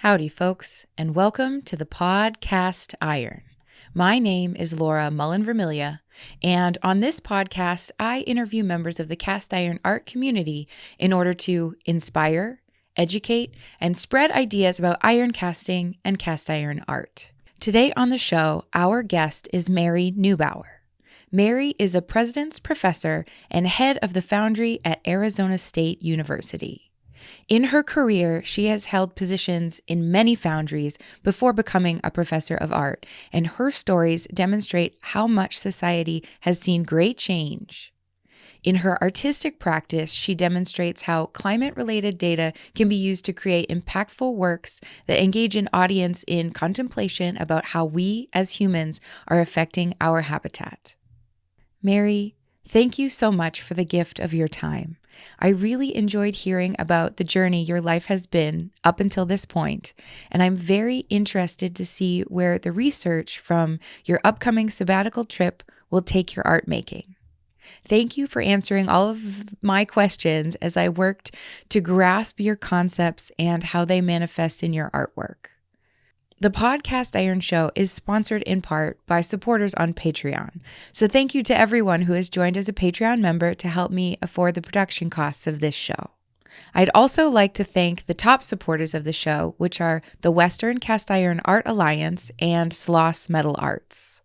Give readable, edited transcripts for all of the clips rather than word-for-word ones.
Howdy, folks, and welcome to the podCAST Iron. My name is Laura Mullen-Vermilia, and on this podcast, I interview members of the cast iron art community in order to inspire, educate, and spread ideas about iron casting and cast iron art. Today on the show, our guest is Mary Neubauer. Mary is a President's Professor and head of the foundry at Arizona State University. In her career, she has held positions in many foundries before becoming a professor of art, and her stories demonstrate how much society has seen great change. In her artistic practice, she demonstrates how climate-related data can be used to create impactful works that engage an audience in contemplation about how we as humans are affecting our habitat. Mary, thank you so much for the gift of your time. I really enjoyed hearing about the journey your life has been up until this point, and I'm very interested to see where the research from your upcoming sabbatical trip will take your art making. Thank you for answering all of my questions as I worked to grasp your concepts and how they manifest in your artwork. The podCAST Iron Show is sponsored in part by supporters on Patreon. So thank you to everyone who has joined as a Patreon member to help me afford the production costs of this show. I'd also like to thank the top supporters of the show, which are the Western Cast Iron Art Alliance and Sloss Metal Arts.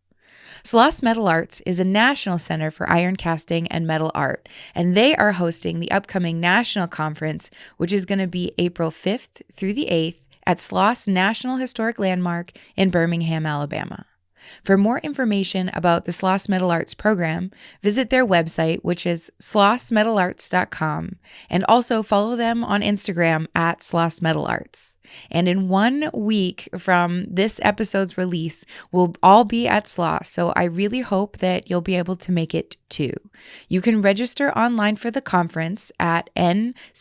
Sloss Metal Arts is a national center for iron casting and metal art, and they are hosting the upcoming national conference, which is going to be April 5th through the 8th at Sloss National Historic Landmark in Birmingham, Alabama. For more information about the Sloss Metal Arts program, visit their website, which is slossmetalarts.com, and also follow them on Instagram at Sloss Metal Arts. And in 1 week from this episode's release, we'll all be at Sloss, so I really hope that you'll be able to make it too. You can register online for the conference at nccciap.com,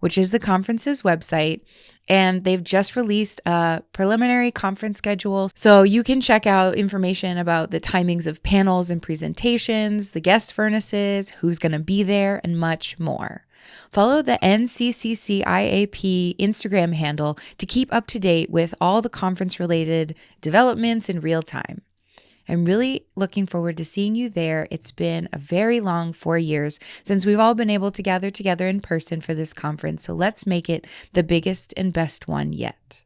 which is the conference's website, and they've just released a preliminary conference schedule, so you can check out information about the timings of panels and presentations, the guest furnaces, who's going to be there, and much more. Follow the NCCCIAP Instagram handle to keep up to date with all the conference-related developments in real time. I'm really looking forward to seeing you there. It's been a very long 4 years since we've all been able to gather together in person for this conference, so let's make it the biggest and best one yet.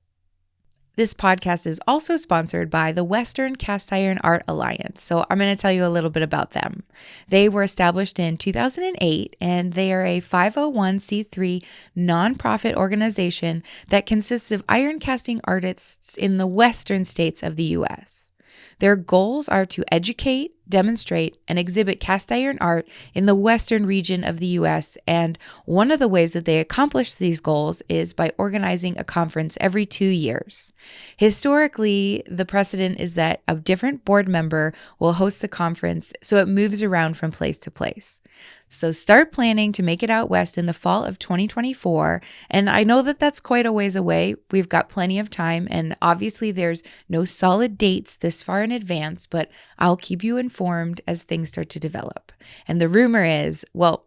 This podcast is also sponsored by the Western Cast Iron Art Alliance, so I'm going to tell you a little bit about them. They were established in 2008, and they are a 501c3 nonprofit organization that consists of iron casting artists in the western states of the U.S. Their goals are to educate, demonstrate, and exhibit cast iron art in the western region of the U.S., and one of the ways that they accomplish these goals is by organizing a conference every 2 years. Historically, the precedent is that a different board member will host the conference, so it moves around from place to place. So start planning to make it out west in the fall of 2024. And I know that that's quite a ways away. We've got plenty of time. And obviously there's no solid dates this far in advance, but I'll keep you informed as things start to develop. And the rumor is, well,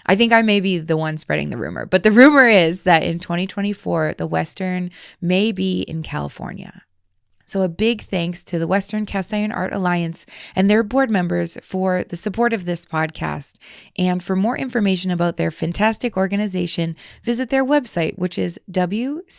I think I may be the one spreading the rumor, but the rumor is that in 2024, the Western may be in California. So a big thanks to the Western Cast Iron Art Alliance and their board members for the support of this podcast. And for more information about their fantastic organization, visit their website, which is wciaa.org.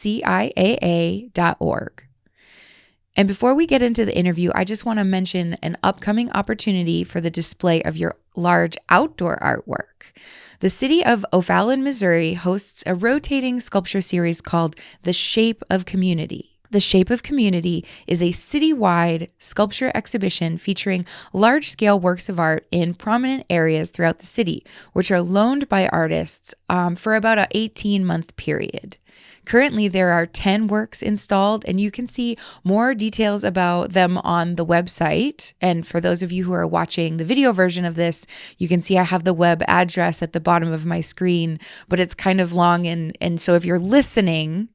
And before we get into the interview, I just want to mention an upcoming opportunity for the display of your large outdoor artwork. The city of O'Fallon, Missouri hosts a rotating sculpture series called The Shape of Community. The Shape of Community is a citywide sculpture exhibition featuring large-scale works of art in prominent areas throughout the city, which are loaned by artists for about an 18-month period. Currently, there are 10 works installed, and you can see more details about them on the website. And for those of you who are watching the video version of this, you can see I have the web address at the bottom of my screen, but it's kind of long. And so if you're listening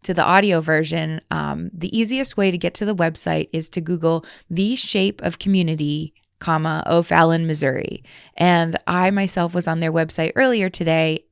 to the audio version, the easiest way to get to the website is to Google The Shape of Community, O'Fallon, Missouri. And I myself was on their website earlier today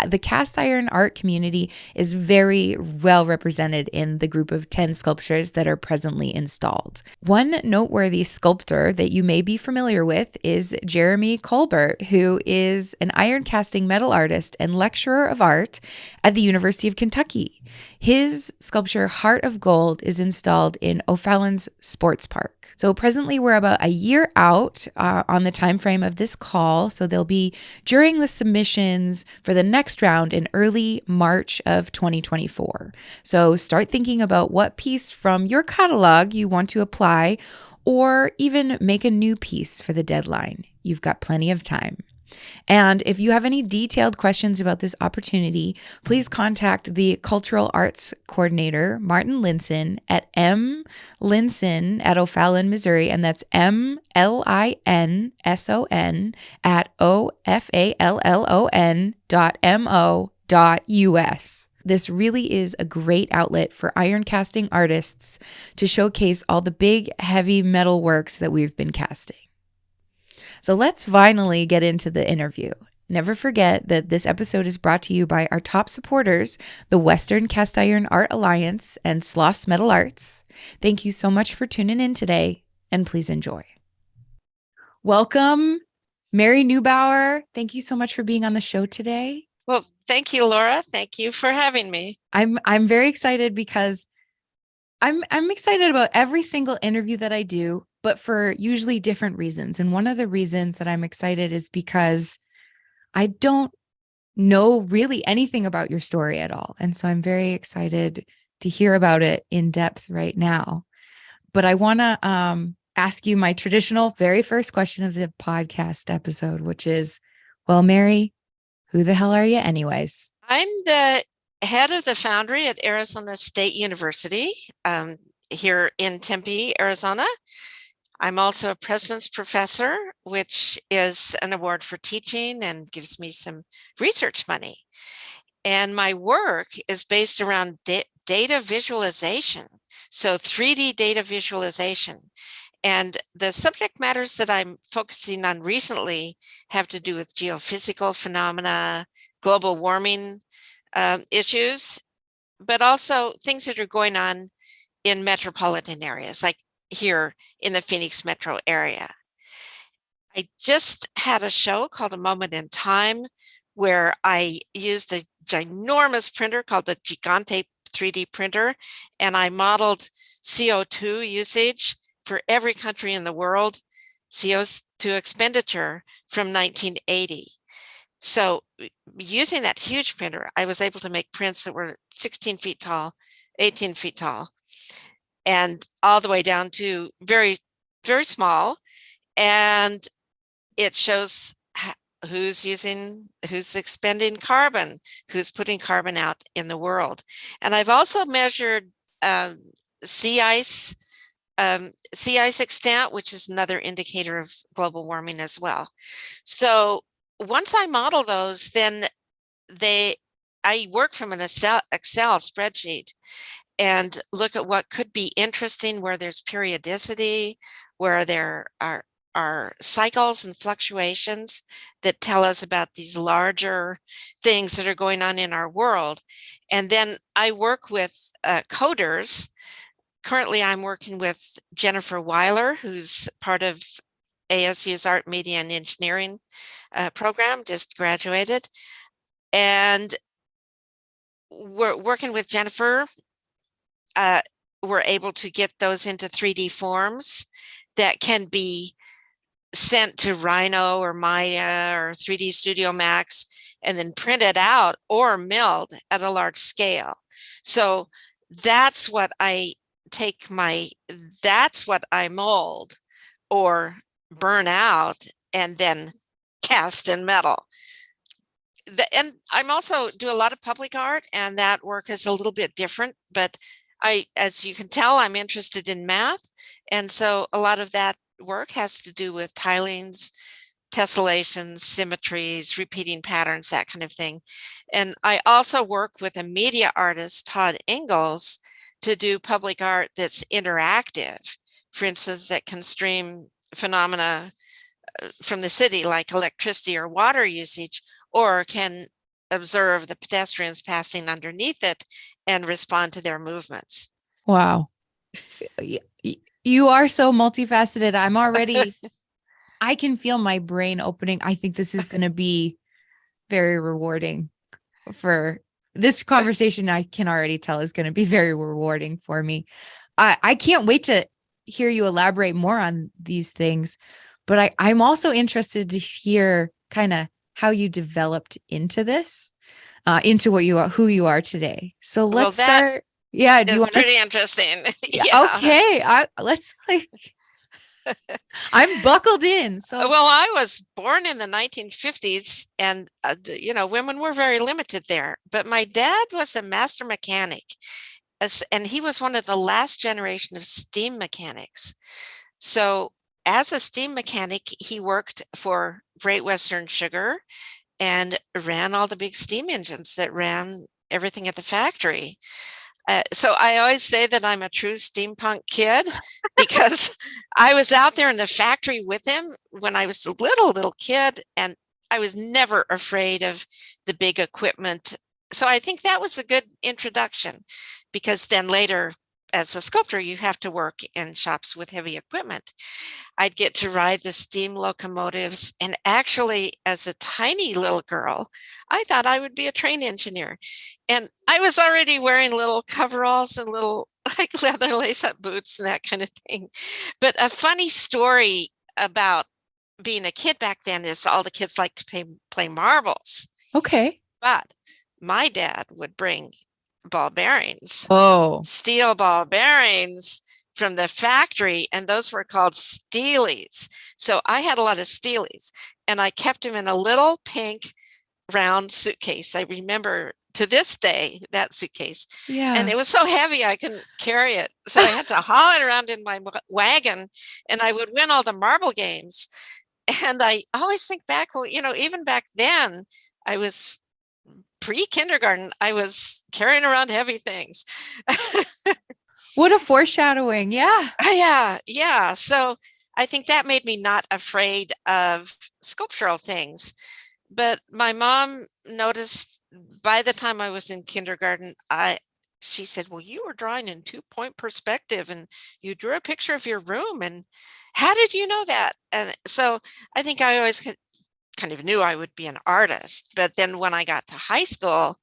the cast iron art community is very well represented in the group of 10 sculptures that are presently installed. One noteworthy sculptor that you may be familiar with is Jeremy Colbert, who is an iron casting metal artist and lecturer of art at the University of Kentucky. His sculpture Heart of Gold is installed in O'Fallon's Sports Park. So presently we're about a year out on the time frame of this call. So they'll be during the submissions for the next round in early March of 2024. So start thinking about what piece from your catalog you want to apply, or even make a new piece for the deadline. You've got plenty of time. And if you have any detailed questions about this opportunity, please contact the Cultural Arts Coordinator, Martin Linson, at mlinson at O'Fallon, Missouri, and that's MLINSON at OFALLON.MO.US. This really is a great outlet for iron casting artists to showcase all the big, heavy metal works that we've been casting. So let's finally get into the interview. Never forget that this episode is brought to you by our top supporters, the Western Cast Iron Art Alliance and Sloss Metal Arts. Thank you so much for tuning in today, and please enjoy. Welcome, Mary Neubauer. Thank you so much for being on the show today. Well, thank you, Laura. Thank you for having me. I'm very excited because I'm excited about every single interview that I do, but for usually different reasons. And one of the reasons that I'm excited is because I don't know really anything about your story at all. And so I'm very excited to hear about it in depth right now. But I want to ask you my traditional very first question of the podcast episode, which is, well, Mary, who the hell are you anyways? I'm the head of the foundry at Arizona State University here in Tempe, Arizona. I'm also a president's professor, which is an award for teaching and gives me some research money. And my work is based around data visualization, so 3D data visualization. And the subject matters that I'm focusing on recently have to do with geophysical phenomena, global warming issues, but also things that are going on in metropolitan areas, like here in the Phoenix metro area. I just had a show called A Moment in Time, where I used a ginormous printer called the Gigante 3D printer, and I modeled CO2 usage for every country in the world, CO2 expenditure from 1980. So using that huge printer, I was able to make prints that were 16 feet tall, 18 feet tall, and all the way down to very, very small. And it shows who's expending carbon, who's putting carbon out in the world. And I've also measured sea ice extent, which is another indicator of global warming as well. So once I model those, then I work from an Excel spreadsheet and look at what could be interesting, where there's periodicity, where there are cycles and fluctuations that tell us about these larger things that are going on in our world. And then I work with coders. Currently, I'm working with Jennifer Weiler, who's part of ASU's Art, Media, and Engineering program, just graduated. And we're working with Jennifer. We're able to get those into 3D forms that can be sent to Rhino or Maya or 3D Studio Max, and then printed out or milled at a large scale. So that's what I that's what I mold or burn out and then cast in metal. And I'm also do a lot of public art, and that work is a little bit different, but as you can tell, I'm interested in math. And so a lot of that work has to do with tilings, tessellations, symmetries, repeating patterns, that kind of thing. And I also work with a media artist, Todd Ingalls, to do public art that's interactive. For instance, that can stream phenomena from the city like electricity or water usage, or can observe the pedestrians passing underneath it and respond to their movements. Wow. You are so multifaceted. I can feel my brain opening. I think this is going to be very rewarding for this conversation. I can already tell is going to be very rewarding for me. I can't wait to hear you elaborate more on these things, but I'm also interested to hear kind of how you developed into this, into who you are today. So let's start. Yeah. Do you want pretty interesting. Yeah. Okay. Let's I'm buckled in. So, well, I was born in the 1950s, and women were very limited there. But my dad was a master mechanic, and he was one of the last generation of steam mechanics. So, as a steam mechanic, he worked for Great Western Sugar and ran all the big steam engines that ran everything at the factory. So I always say that I'm a true steampunk kid because I was out there in the factory with him when I was a little kid, and I was never afraid of the big equipment. So I think that was a good introduction, because then later, as a sculptor, you have to work in shops with heavy equipment. I'd get to ride the steam locomotives. And actually, as a tiny little girl, I thought I would be a train engineer. And I was already wearing little coveralls and little like leather lace-up boots and that kind of thing. But a funny story about being a kid back then is all the kids like to play marbles. okay. But my dad would bring ball bearings. Oh, Steel ball bearings from the factory, and those were called steelies. So I had a lot of steelies, and I kept them in a little pink round suitcase. I remember to this day that suitcase. yeah. And it was so heavy I couldn't carry it. So I had to haul it around in my wagon, and I would win all the marble games. And I always think back, well, even back then, I was pre-kindergarten, I was carrying around heavy things. What a foreshadowing. Yeah. Yeah. So I think that made me not afraid of sculptural things. But my mom noticed by the time I was in kindergarten, she said, well, you were drawing in 2-point perspective, and you drew a picture of your room. And how did you know that? And so I think I always kind of knew I would be an artist. But then when I got to high school,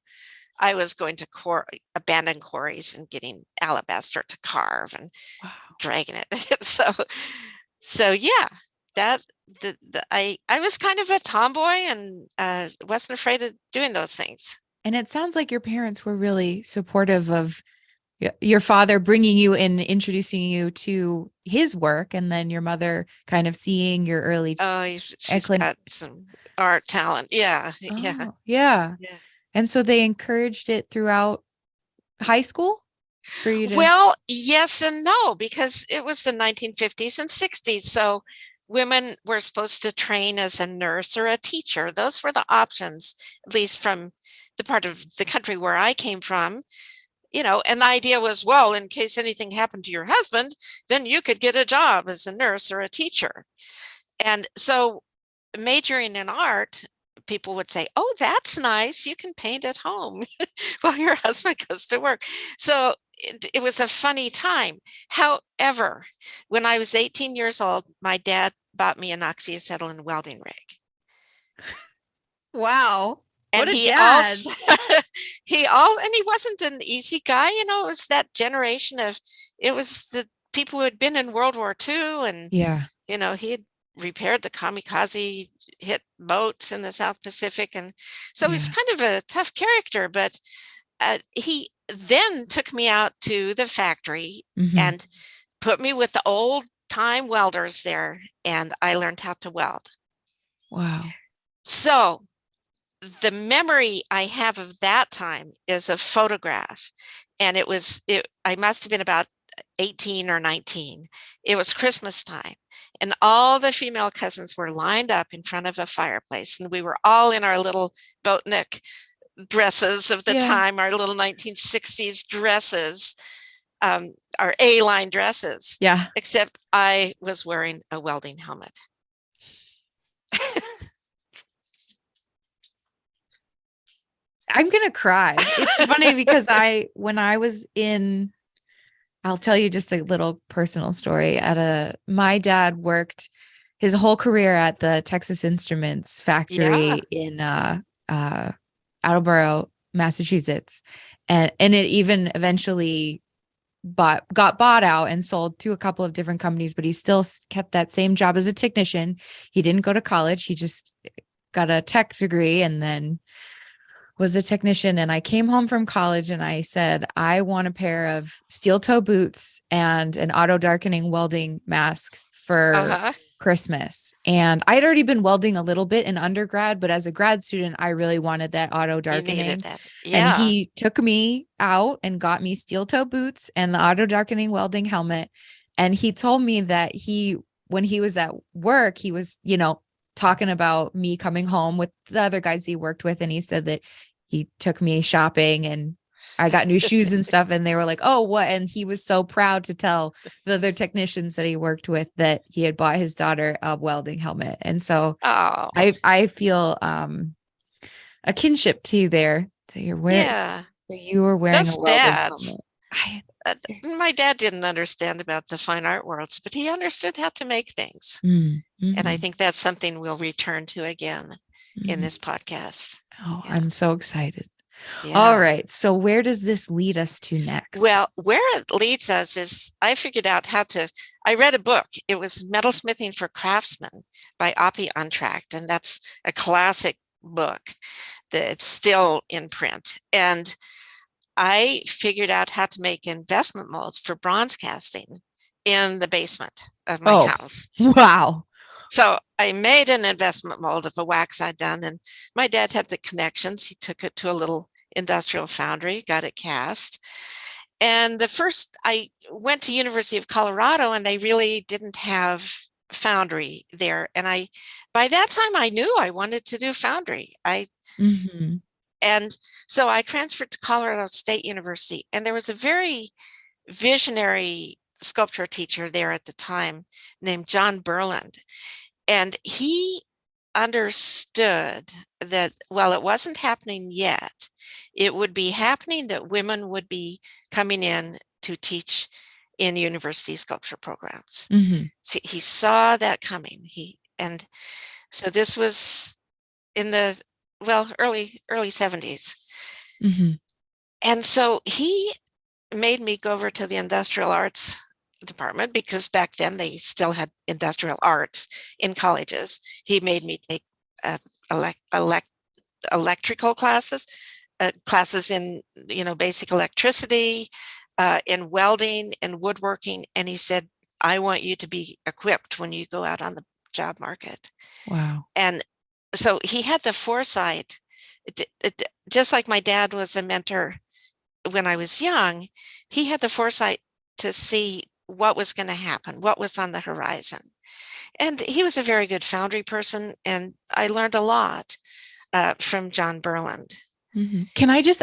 I was going to abandoned quarries and getting alabaster to carve and dragging it. So yeah, that I was kind of a tomboy and wasn't afraid of doing those things. And it sounds like your parents were really supportive of your father bringing you in, introducing you to his work, and then your mother kind of seeing your early. Oh, she's got some art talent. Yeah. Yeah. And so they encouraged it throughout high school for you to. Well, yes and no, because it was the 1950s and 60s. So women were supposed to train as a nurse or a teacher. Those were the options, at least from the part of the country where I came from. And the idea was, well, in case anything happened to your husband, then you could get a job as a nurse or a teacher. And so majoring in art, people would say, oh, that's nice. You can paint at home while your husband goes to work. So it was a funny time. However, when I was 18 years old, my dad bought me an oxyacetylene welding rig. Wow. And he wasn't an easy guy, it was that generation it was the people who had been in World War II, and he had repaired the kamikaze hit boats in the South Pacific, and so he's kind of a tough character. But he then took me out to the factory and put me with the old time welders there, and I learned how to weld. Wow. So the memory I have of that time is a photograph, and I must have been about 18 or 19. It was Christmas time, and all the female cousins were lined up in front of a fireplace, and we were all in our little boat neck dresses of the time, our little 1960s dresses, our A-line dresses. Yeah. Except I was wearing a welding helmet. I'm going to cry. It's funny because when I was in, I'll tell you just a little personal story. My dad worked his whole career at the Texas Instruments Yeah. factory in Attleboro, Massachusetts, and it even eventually got bought out and sold to a couple of different companies. But he still kept that same job as a technician. He didn't go to college. He just got a tech degree and then was a technician. And I came home from college and I said, I want a pair of steel toe boots and an auto darkening welding mask for Uh-huh. Christmas. And I'd already been welding a little bit in undergrad, but as a grad student, I really wanted that auto You needed darkening. that. And Yeah. he took me out and got me steel toe boots and the auto darkening welding helmet. And he told me that when he was at work, he was, talking about me coming home with the other guys he worked with. And he said that he took me shopping and I got new shoes and stuff. And they were like, oh, what? And he was so proud to tell the other technicians that he worked with that he had bought his daughter a welding helmet. And so Oh, I feel a kinship to you there. So yeah. you were wearing a Those welding dads. helmet. I, My dad didn't understand about the fine art worlds, but he understood how to make things. And I mhm, think that's something we'll return to again in mhm. this podcast. Oh, Yeah. I'm so excited. All Yeah. right. So where does this lead us to next? Well, where it leads us is I figured out I read a book. It was Metalsmithing for Craftsmen by Oppie Untracked, and that's a classic book that's still in print. And I figured out how to make investment molds for bronze casting in the basement of my Oh, house. wow. So I made an investment mold of a wax I'd done, and my dad had the connections. He took it to a little industrial foundry, got it cast. And I went to University of Colorado, and they really didn't have foundry there. And by that time, I knew I wanted to do foundry. Hmm. And so I transferred to Colorado State University, and there was a very visionary sculpture teacher there at the time named John Burland. And he understood that while it wasn't happening yet, it would be happening that women would be coming in to teach in university sculpture programs. Hmm. So he saw that coming. And so this was in the early 70s. Hmm. And so he made me go over to the industrial arts department because back then they still had industrial arts in colleges. He made me take electrical classes, classes in basic electricity, in welding and woodworking, and he said, "I want you to be equipped when you go out on the job market." Wow. And so he had the foresight, just like my dad was a mentor when I was young, he had the foresight to see what was going to happen, what was on the horizon. And he was a very good foundry person, and I learned a lot from John Burland. Hmm. Can I just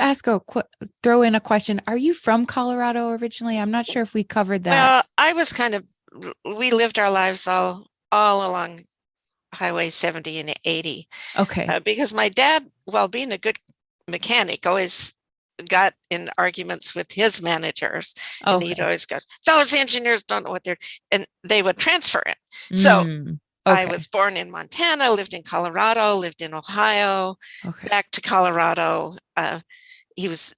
throw in a question? Are you from Colorado originally? I'm not sure if we covered that. Well, we lived our lives all along Highway 70 and 80 Okay. because my dad, while being a good mechanic, always got in arguments with his managers, and he'd Okay. always go, "Those engineers don't know what they're," and they would transfer it. So Mm, I okay. was born in Montana, lived in Colorado, lived in Ohio, Okay. back to Colorado.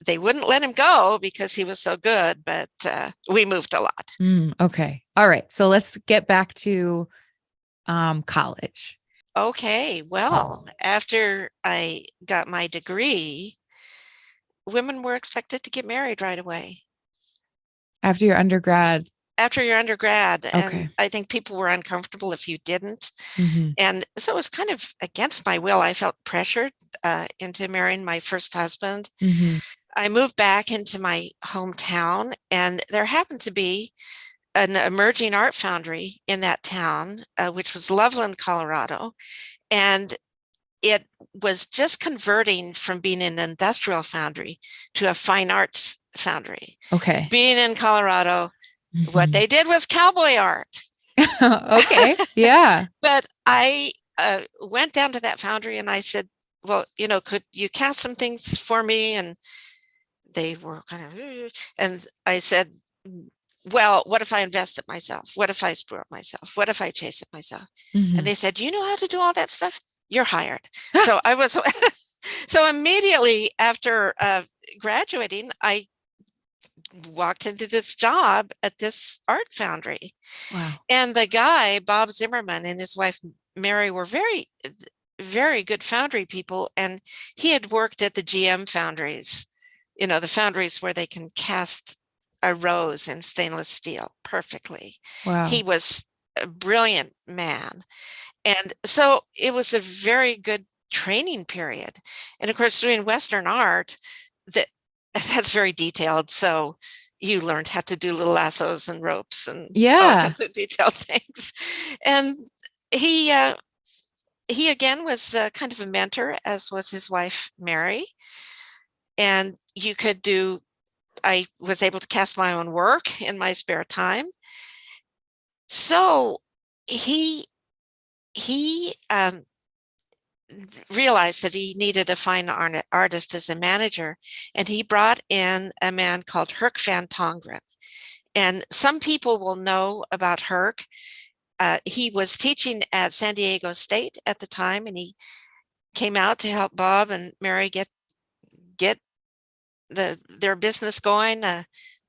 They wouldn't let him go because he was so good, but we moved a lot. Okay. All right. So let's get back to college. Okay, well, after I got my degree, women were expected to get married right away After your undergrad. after your undergrad. And Okay. I think people were uncomfortable if you didn't. Hmm. And so it was kind of against my will. I felt pressured into marrying my first husband. Hmm. I moved back into my hometown, and there happened to be an emerging art foundry in that town, which was Loveland, Colorado. And it was just converting from being an industrial foundry to a fine arts foundry. Okay. Being in Colorado, what Hmm. they did was cowboy art. Okay. Yeah. But I went down to that foundry and I said, well, could you cast some things for me? And they were kind of, and I said, well, what if I invest it myself? What if I screw up myself? What if I chase it myself? And they said, you know how to do all that stuff? You're hired. So I was, so immediately after graduating, I walked into this job at this art foundry. Wow. And the guy, Bob Zimmerman, and his wife, Mary, were very, very good foundry people. And he had worked at the GM foundries, the foundries where they can cast a rose in stainless steel perfectly. Wow. He was a brilliant man. And so it was a very good training period. And of course, doing Western art, that's very detailed. So you learned how to do little lassos and ropes and all kinds of detailed things. And he again was kind of a mentor, as was his wife, Mary. And I was able to cast my own work in my spare time. So he realized that he needed a fine artist as a manager, and he brought in a man called Herc van Tongeren. And some people will know about Herc. He was teaching at San Diego State at the time, and he came out to help Bob and Mary get their business going.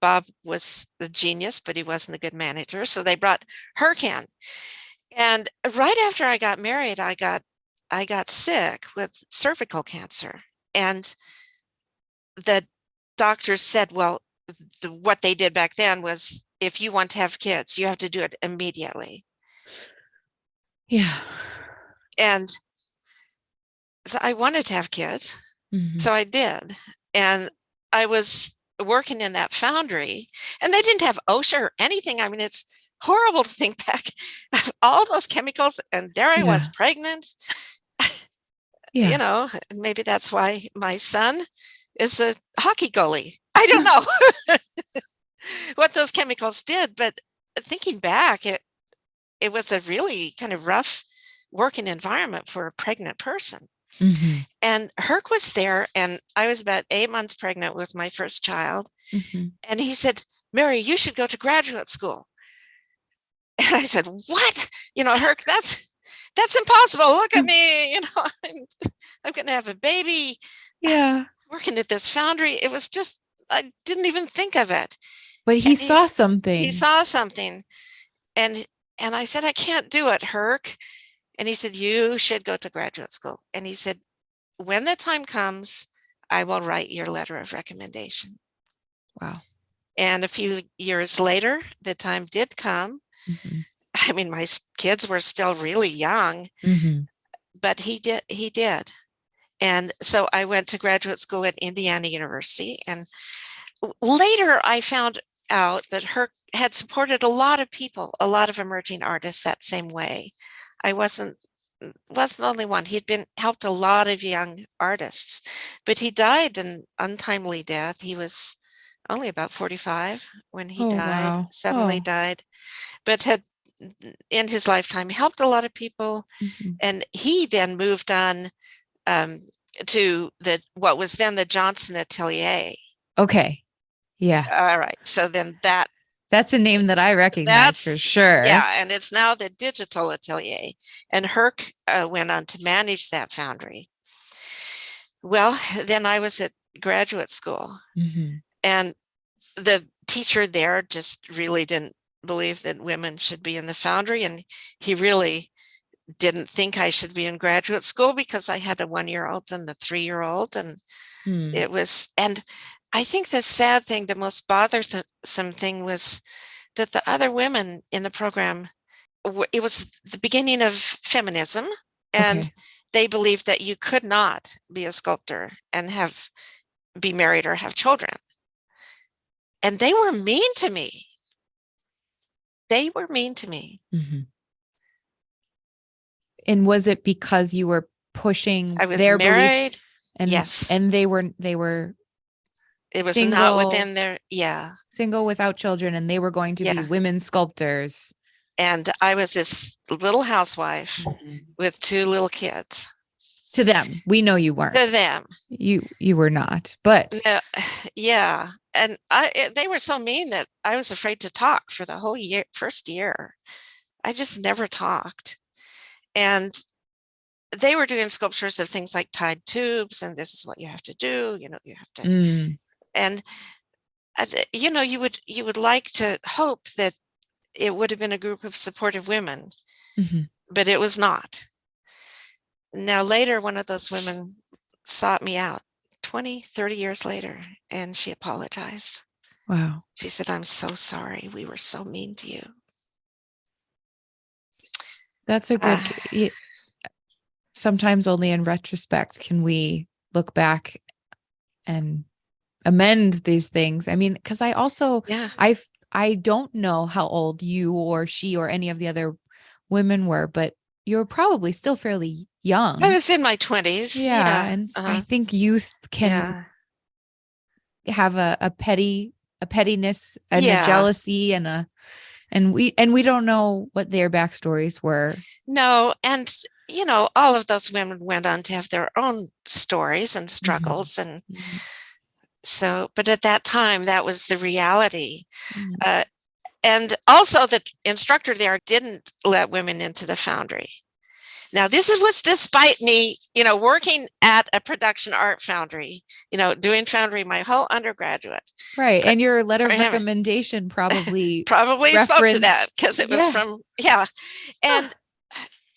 Bob was a genius, but he wasn't a good manager, so they brought Herc in. And right after I got married, I got sick with cervical cancer, and the doctors said, well, what they did back then was, if you want to have kids, you have to do it immediately. Yeah. And so I wanted to have kids. So I did. And I was working in that foundry, and they didn't have OSHA or anything. I mean, it's horrible to think back of all those chemicals, and there I was pregnant. Maybe that's why my son is a hockey goalie. I don't know what those chemicals did, but thinking back, it was a really kind of rough working environment for a pregnant person. And Herc was there, and I was about 8 months pregnant with my first child. And he said, Mary, you should go to graduate school. And I said, what? Herc, that's impossible. Look at me. I'm going to have a baby. Yeah. Working at this foundry. It was just, I didn't even think of it. But he saw something. He saw something. And I said, I can't do it, Herc. And he said, you should go to graduate school. And he said, when the time comes, I will write your letter of recommendation. Wow. And a few years later, the time did come. I mean, my kids were still really young, but he did. And so I went to graduate school at Indiana University. And later I found out that Herc had supported a lot of people, a lot of emerging artists that same way. I wasn't the only one. He'd helped a lot of young artists, but he died an untimely death. He was only about 45 when he died. Wow. Suddenly died, but had in his lifetime helped a lot of people. And he then moved on to what was then the Johnson Atelier. Okay. Yeah. All right. So then that's a name that I recognize for sure. Yeah. And it's now the Digital Atelier. And Herc went on to manage that foundry. Well, then I was at graduate school, and the teacher there just really didn't believe that women should be in the foundry. And he really didn't think I should be in graduate school because I had a 1-year-old and a 3-year-old. And it was, and I think the sad thing, the most bothersome thing was that the other women in the program, it was the beginning of feminism, and they believed that you could not be a sculptor and be married or have children. And they were mean to me. And was it because you were pushing I was their married? And yes. And they were it was single, not within their single without children, and they were going to be women sculptors. And I was this little housewife with 2 little kids. To them, we know you weren't. To them, you were not, but yeah. And they were so mean that I was afraid to talk for the whole first year. I just never talked. And they were doing sculptures of things like tied tubes, and this is what you have to do. You have to, and you would like to hope that it would have been a group of supportive women, but it was not. Now later, one of those women sought me out 20, 30 years later, and she apologized. Wow. She said, "I'm so sorry. We were so mean to you." That's a good, sometimes only in retrospect can we look back and amend these things. I mean, because I also, I don't know how old you or she or any of the other women were, but you're probably still fairly young. I was in my 20s. Yeah. And I think youth can have a pettiness and a jealousy and we don't know what their backstories were. No. And, all of those women went on to have their own stories and struggles. And so, but at that time, that was the reality. And also the instructor there didn't let women into the foundry. Now, this was despite me, working at a production art foundry, doing foundry my whole undergraduate. Right. And your letter of recommendation probably spoke to that because it was from, And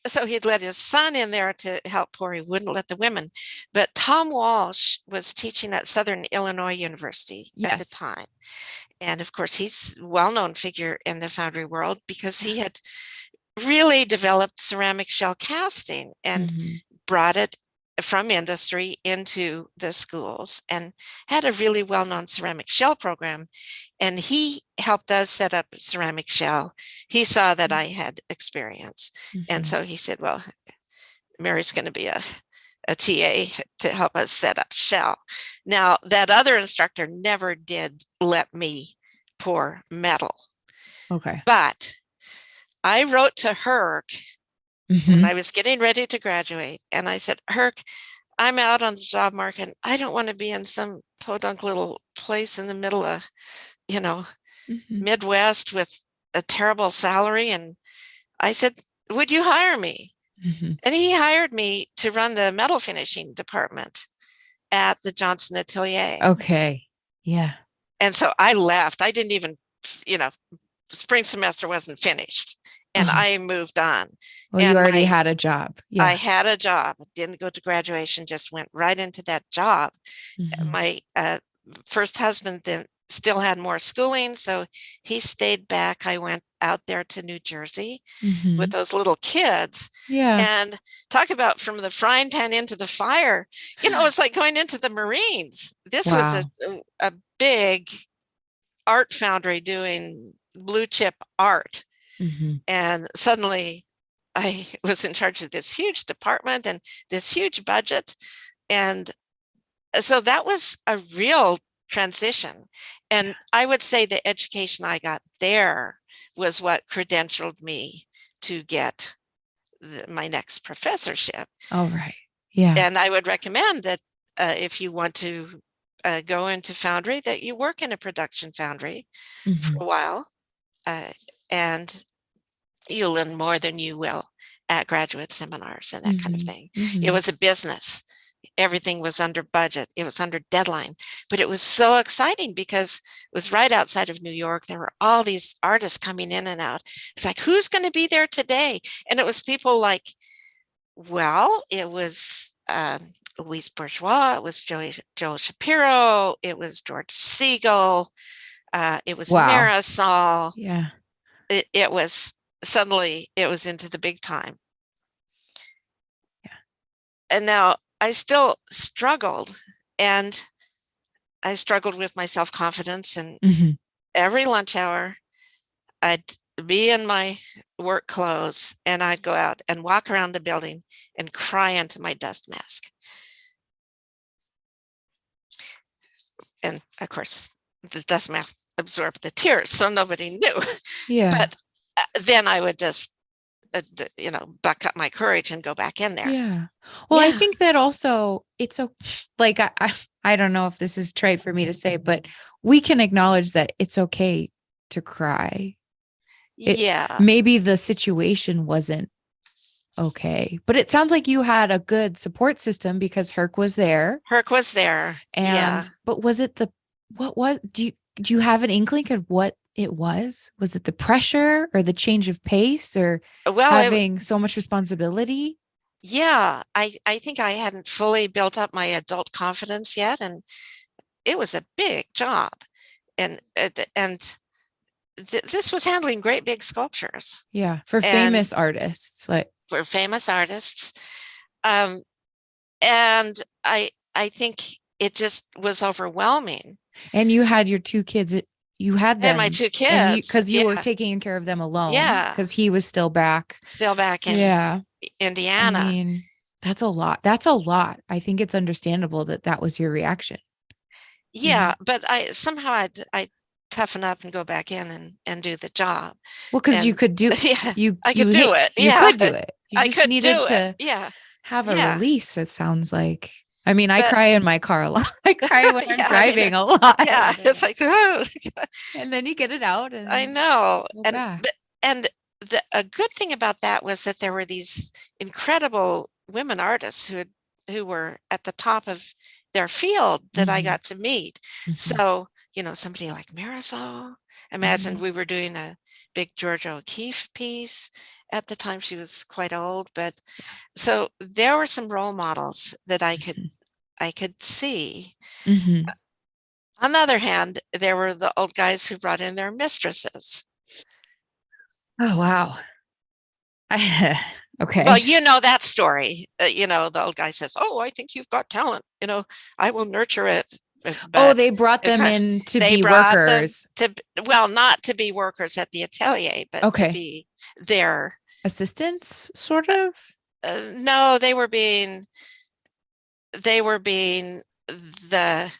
so he'd let his son in there to help pour. He wouldn't let the women. But Tom Walsh was teaching at Southern Illinois University at the time. And of course, he's a well-known figure in the foundry world because he had really developed ceramic shell casting and brought it from industry into the schools and had a really well-known ceramic shell program. And he helped us set up ceramic shell. He saw that I had experience. And so he said, well, Mary's going to be a TA to help us set up shell. Now, that other instructor never did let me pour metal. Okay. But I wrote to Herc when I was getting ready to graduate, and I said, Herc, I'm out on the job market. I don't want to be in some podunk little place in the middle of, Midwest with a terrible salary. And I said, would you hire me? And he hired me to run the metal finishing department at the Johnson Atelier. Okay. Yeah. And so I left. I didn't even, spring semester wasn't finished. And I moved on. Well, and you already had a job. Yeah. I had a job. Didn't go to graduation, just went right into that job. My first husband then still had more schooling, so he stayed back. I went out there to New Jersey with those little kids. Yeah. And talk about from the frying pan into the fire. It's like going into the Marines. This was a big art foundry doing blue chip art. And suddenly I was in charge of this huge department and this huge budget. And so that was a real transition. And I would say the education I got there was what credentialed me to get my next professorship. Oh, right. Yeah. And I would recommend that if you want to go into foundry, that you work in a production foundry for a while. And you'll learn more than you will at graduate seminars and that kind of thing. It was a business. Everything was under budget. It was under deadline. But it was so exciting because it was right outside of New York. There were all these artists coming in and out. It's like, who's going to be there today? And it was people like, it was Louise Bourgeois. It was Joel Shapiro. It was George Siegel. It was Marisol. Yeah. It was suddenly it was into the big time. Yeah. And now I still struggled, and I struggled with my self-confidence, and every lunch hour I'd be in my work clothes and I'd go out and walk around the building and cry into my dust mask. And of course, the dust mask absorbed the tears, so nobody knew. Yeah. But then I would just buck up my courage and go back in there. Yeah. Well, I Yeah. think that also it's like I don't know if this is trite for me to say, but we can acknowledge that it's okay to cry. It Yeah. maybe the situation wasn't okay, but it sounds like you had a good support system because Herc was there. Herc was there. Yeah. But was it what was do you have an inkling of what it was? Was it the pressure or the change of pace or Well, having so much responsibility? yeah, I think I hadn't fully built up my adult confidence yet, and it was a big job. And this was handling great big sculptures. Yeah, for And famous artists, like for famous artists. Um, and I think it just was overwhelming. and you had your two kids, you had I had my them, two and you kids. because you were Yeah. taking care of them alone Yeah. because he was still back. Still back in Yeah, I Indiana. mean, that's a lot. That's a lot. I think it's understandable that that was your reaction. Yeah, but I somehow I toughen up and go back in and do the job. Well, because you And could do yeah, you I you could do it. you Yeah, could do it. You I just could needed do it. to Yeah, have a yeah. release, it sounds like. I mean, I But cry in my car a lot. I cry when I'm yeah, I mean, driving a lot. yeah, it's like, oh, And then you get it out I and know. go And back. and a good thing about that was that there were these incredible women artists who were at the top of their field that I Mhm, got to meet. mhm, So, somebody like Marisol, imagine mhm. we were doing a big Georgia O'Keeffe piece. At the time she was quite old, but so there were some role models that I could see. Mhm. On the other hand, there were the old guys who brought in their mistresses. Oh, wow. Well, Okay. you know that story. The old guy says, "Oh, I think you've got talent. I will nurture it." Oh, But they brought them in to they be brought them workers. well, not to be workers at the atelier, but to Okay. be their. Assistants, sort of? No, they were being the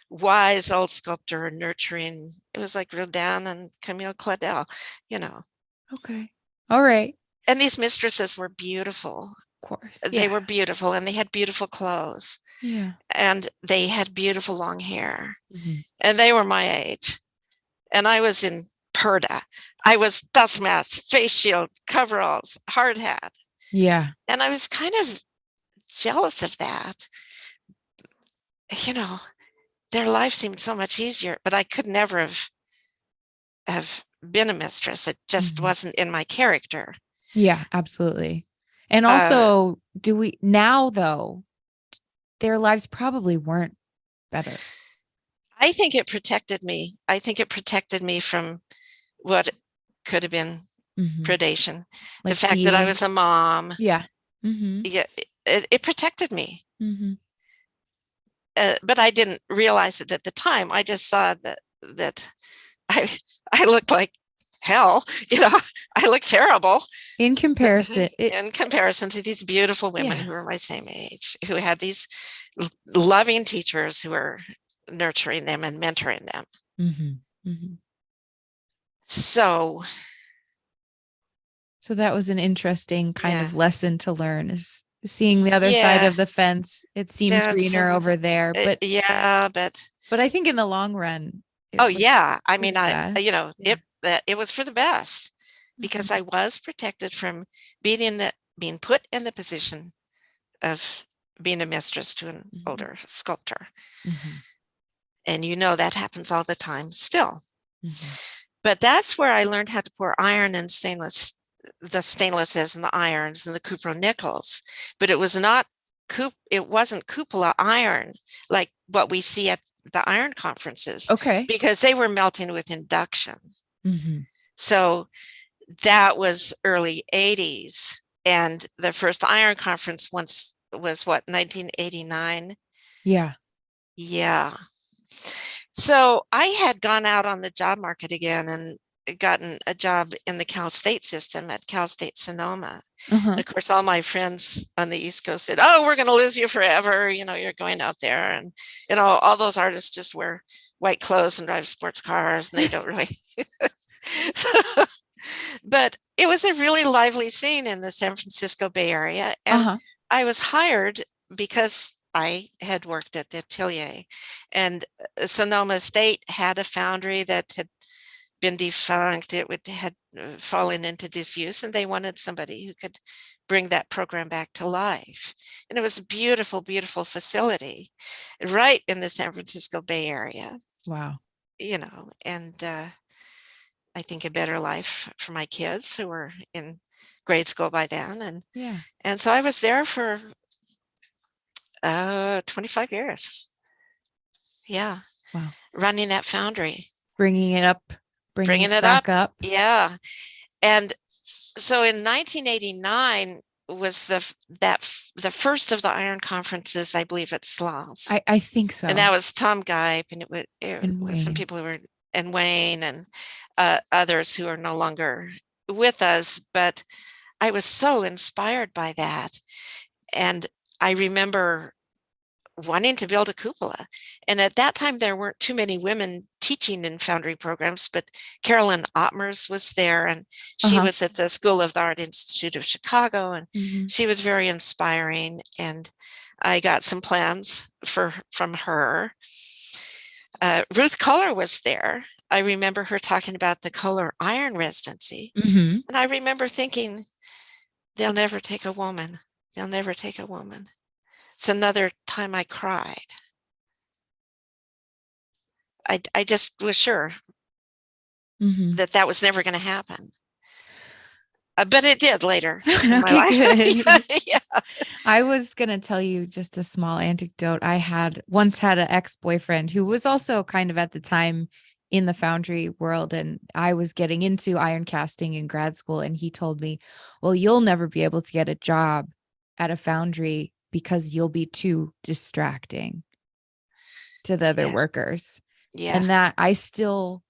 wise old sculptor nurturing. It was like Rodin and Camille Claudel, you know. Okay. All right. And these mistresses were beautiful. Of course. They Yeah. were beautiful, and they had beautiful clothes. Yeah. And they had beautiful long hair, Mhm. and they were my age. And I was in Purda. I was dust mask, face shield, coveralls, hard hat. Yeah. And I was kind of jealous of that. You know, their life seemed so much easier, but I could never have been a mistress. It just Mhm. wasn't in my character. Yeah, absolutely. And Uh, also, do we now though, their lives probably weren't better. I think it protected me. I think it protected me from what could have been Mhm. predation. The Like fact that I seeing. was a mom, Yeah. Mhm. yeah, it protected me. Mhm. But I didn't realize it at the time. I just saw that I I looked like hell. I looked terrible In comparison, in comparison to these beautiful women yeah. who were my same age, who had these loving teachers who were nurturing them and mentoring them. Mhm. Mhm. So So that was an interesting kind yeah, of lesson to learn is seeing the other side yeah, of the fence. It seems that's greener over there, yeah, but but I think in the long run, oh it was yeah, I for mean, the best. Yeah. it was for the best Mhm. because I was protected from being put in the position of being a mistress to an Mhm. older sculptor. Mhm. And that happens all the time still. Mhm. But that's where I learned how to pour iron and stainless, the stainlesses and the irons and the cupro nickels. But it wasn't cupola iron like what we see at the iron conferences Okay. because they were melting with induction. Mhm. So that was early 80s. And the first iron conference was what, 1989? Yeah. Yeah. So I had gone out on the job market again and gotten a job in the Cal State system at Cal State Sonoma. Uh-huh. And of course, all my friends on the East Coast said, "Oh, we're going to lose you forever. You're going out there." And, all those artists just wear white clothes and drive sports cars and they don't really. But it was a really lively scene in the San Francisco Bay Area. And Uh-huh. I was hired because I had worked at the atelier. And Sonoma State had a foundry that had been defunct. Had fallen into disuse, and they wanted somebody who could bring that program back to life. And it was a beautiful, beautiful facility right in the San Francisco Bay Area, Wow. and I think a better life for my kids who were in grade school by then. Yeah. And so I was there for 25 years. Yeah. Wow. Running that foundry. Bringing it Bringing it back up. up. Yeah. And so in 1989 was the first of the iron conferences, I believe, at Sloss. I think so. And that was Tom Geip, and it And was some Wayne. people who were, and Wayne, and others who are no longer with us. But I was so inspired by that. And I remember wanting to build a cupola. And at that time, there weren't too many women teaching in foundry programs, but Carolyn Ottmers was there, and she was at the School of the Art Institute of Chicago, and she was very inspiring. And I got some plans from her. Ruth Kohler was there. I remember her talking about the Kohler iron residency. And I remember thinking, they'll never take a woman. They'll never take a woman. It's another time I cried. I just was sure that was never going to happen. But it did later in my life. Yeah. I was going to tell you just a small anecdote. I once had an ex-boyfriend who was also kind of at the time in the foundry world, and I was getting into iron casting in grad school, and he told me, well, you'll never be able to get a job at a foundry because you'll be too distracting to the other workers. Yeah. And that I still,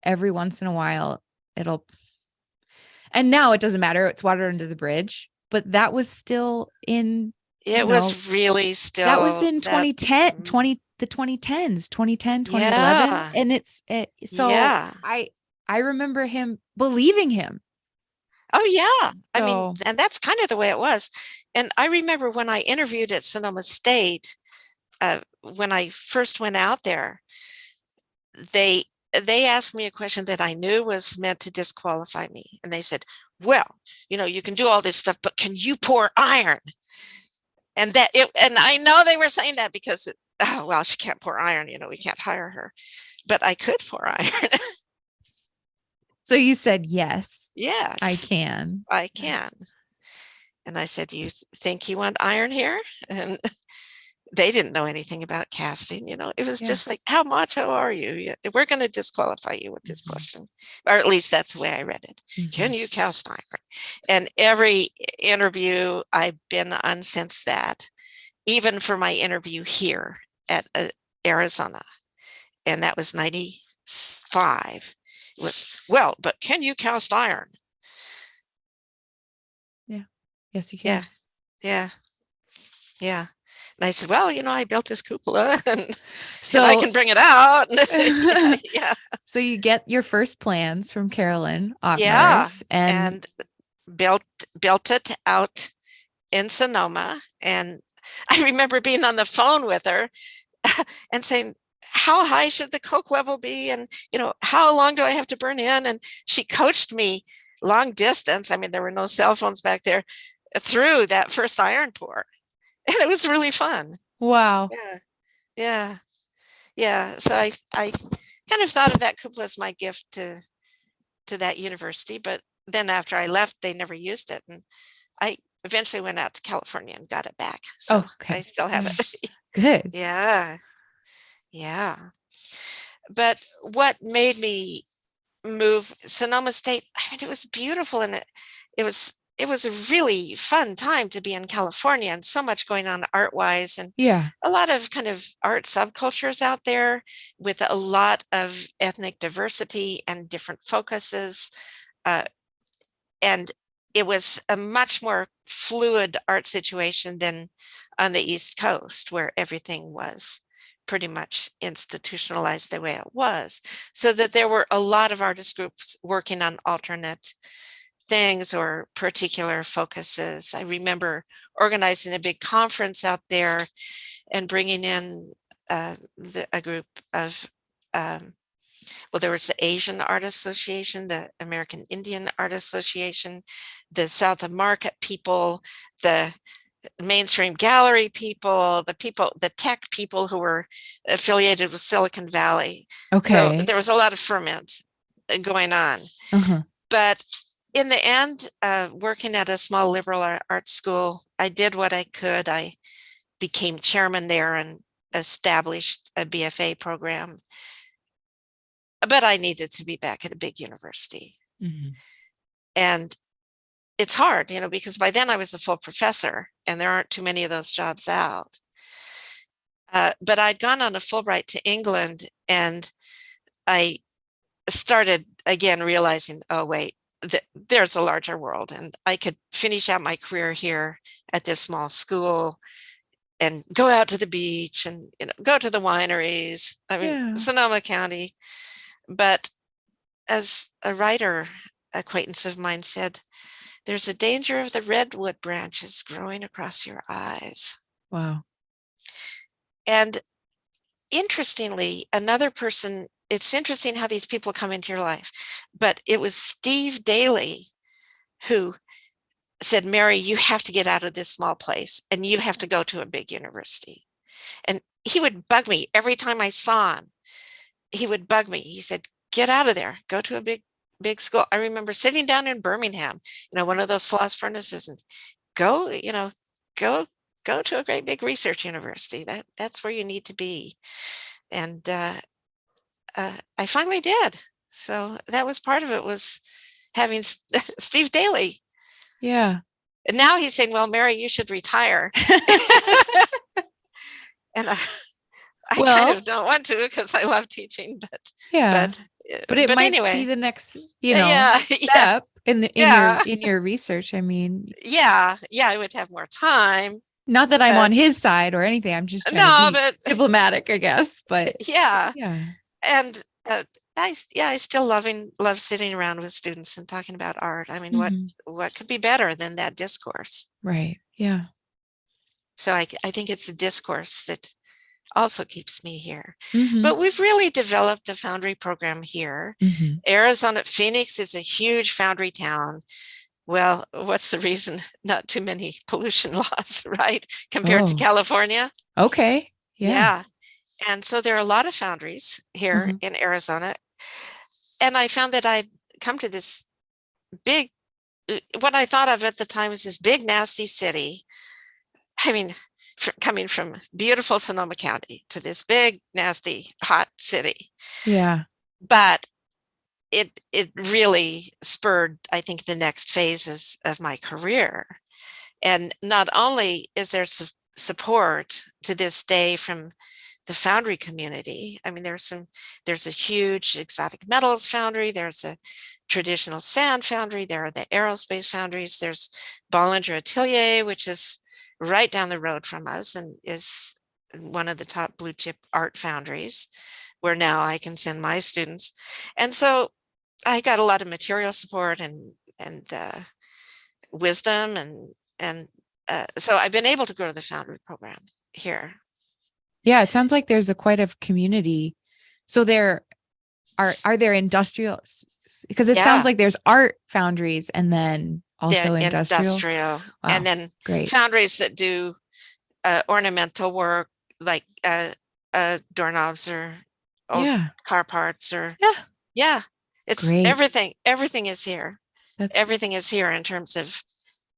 every once in a while, and now it doesn't matter. It's water under the bridge, but that was still in, was really still. That was in 2010, the 2010s, 2010, 2011. Yeah. And I remember him believing him. Oh, yeah. I mean, and that's kind of the way it was. And I remember when I interviewed at Sonoma State, when I first went out there, they asked me a question that I knew was meant to disqualify me. And they said, well, you can do all this stuff, but can you pour iron? And I know they were saying that because, she can't pour iron, we can't hire her. But I could pour iron. So you said, yes. Yes. I can. I can. And I said, do you think you want iron here? And they didn't know anything about casting. It was just like, how macho are you? We're going to disqualify you with this question. Or at least that's the way I read it. Can you cast iron? And every interview I've been on since that, even for my interview here at Arizona, and that was 95. It was, well, but can you cast iron? Yeah. Yes, you can. Yeah. And I said, well, I built this cupola and so I can bring it out. Yeah. So you get your first plans from Carolyn Ottmers and built it out in Sonoma. And I remember being on the phone with her and saying, how high should the coke level be? And, how long do I have to burn in? And she coached me long distance. I mean, there were no cell phones back there, through that first iron pour. And it was really fun. Wow. Yeah. So I kind of thought of that cupola as my gift to that university. But then after I left, they never used it. And I eventually went out to California and got it back. So I still have it. Good. Yeah. But what made me move Sonoma State, I mean, it was beautiful, and it was a really fun time to be in California, and so much going on art-wise, and a lot of kind of art subcultures out there with a lot of ethnic diversity and different focuses. And it was a much more fluid art situation than on the East Coast, where everything was pretty much institutionalized the way it was, so that there were a lot of artist groups working on alternate things or particular focuses. I remember organizing a big conference out there and bringing in a group of, well, there was the Asian Art Association, the American Indian Art Association, the South of Market people, the mainstream gallery people, the tech people who were affiliated with Silicon Valley. So Okay. there was a lot of ferment going on. Uh-huh. But in the end, working at a small liberal arts school, I did what I could. I became chairman there and established a BFA program. But I needed to be back at a big university. Mm-hmm. And it's hard, because by then I was a full professor and there aren't too many of those jobs out. But I'd gone on a Fulbright to England, and I started again realizing, oh, wait, there's a larger world, and I could finish out my career here at this small school and go out to the beach and go to the wineries. I mean, Yeah. Sonoma County. But as a writer acquaintance of mine said, there's a danger of the redwood branches growing across your eyes. Wow. And interestingly, another person, it's interesting how these people come into your life, but it was Steve Daly who said, Mary, you have to get out of this small place and you have to go to a big university. And he would bug me every time I saw him. He would bug me. He said, get out of there, go to a big school. I remember sitting down in Birmingham, one of those Sloss furnaces, and go to a great big research university. That's where you need to be. And I finally did. So that was part of it, was having Steve Daly. Yeah. And now he's saying, well, Mary, you should retire. And I kind of don't want to, because I love teaching, but yeah, but it might anyway, be the next, step in your research. I mean, I would have more time. not that I'm on his side or anything. I'm just trying to be diplomatic, I guess. But yeah. Yeah. And I still love sitting around with students and talking about art. I mean, what could be better than that discourse? Right. Yeah. So I think it's the discourse that also keeps me here. Mm-hmm. But we've really developed a foundry program here. Mm-hmm. Arizona, Phoenix is a huge foundry town. Well, what's the reason? Not too many pollution laws, right? Compared to California. Okay. Yeah. And so there are a lot of foundries here in Arizona. And I found that I'd come to this big, what I thought of at the time was this big, nasty city. I mean, coming from beautiful Sonoma County to this big, nasty, hot city. Yeah. But it really spurred, I think, the next phases of my career. And not only is there support to this day from the foundry community. I mean, there's a huge exotic metals foundry. There's a traditional sand foundry. There are the aerospace foundries. There's Bollinger Atelier, which is right down the road from us and is one of the top blue chip art foundries, where now I can send my students. And so I got a lot of material support and wisdom, and so I've been able to grow the foundry program here. Yeah, it sounds like there's quite a community. So there are there industrial, because it sounds like there's art foundries and then also industrial. Wow. And then foundries that do ornamental work, like doorknobs or car parts, or it's great. Everything is here. Everything is here in terms of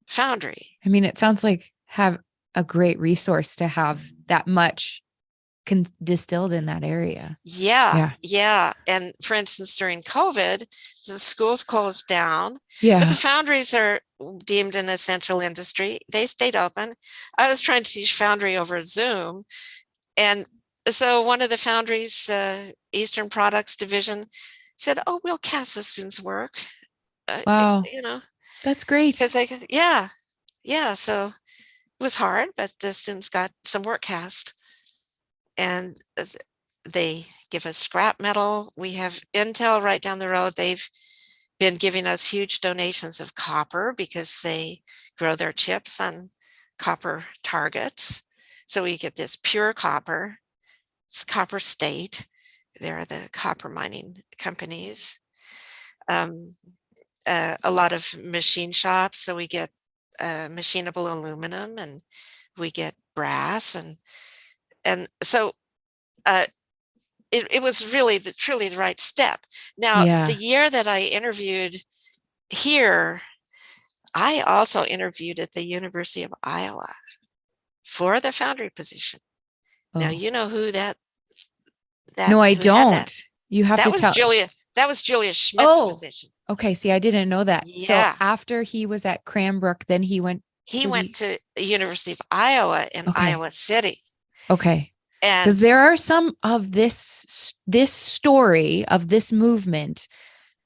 foundry. I mean, it sounds like have a great resource to have that much distilled in that area. Yeah. And for instance, during COVID, the schools closed down. Yeah. But the foundries are deemed an essential industry. They stayed open. I was trying to teach foundry over Zoom. And so one of the foundries, Eastern Products Division, said, oh, we'll cast the students' work. Wow. That's great. Because so it was hard, but the students got some work cast. and they give us scrap metal. We have Intel right down the road. They've been giving us huge donations of copper because they grow their chips on copper targets. So we get this pure copper. It's Copper State. They're the copper mining companies. A lot of machine shops. So we get machinable aluminum, and we get brass, and so it was really truly the right step. Now, the Yeah. year that I interviewed here, I also interviewed at the University of Iowa for the foundry position. Now, Oh. you know who No, I who had that? don't. You have That to was tell. Julius Schmidt's Oh, position. okay. See, I didn't know that. So Yeah. after he was at Cranbrook, then he went He to went the, to the University of Iowa in okay. Iowa City. Okay. Because And there are some of this story of this movement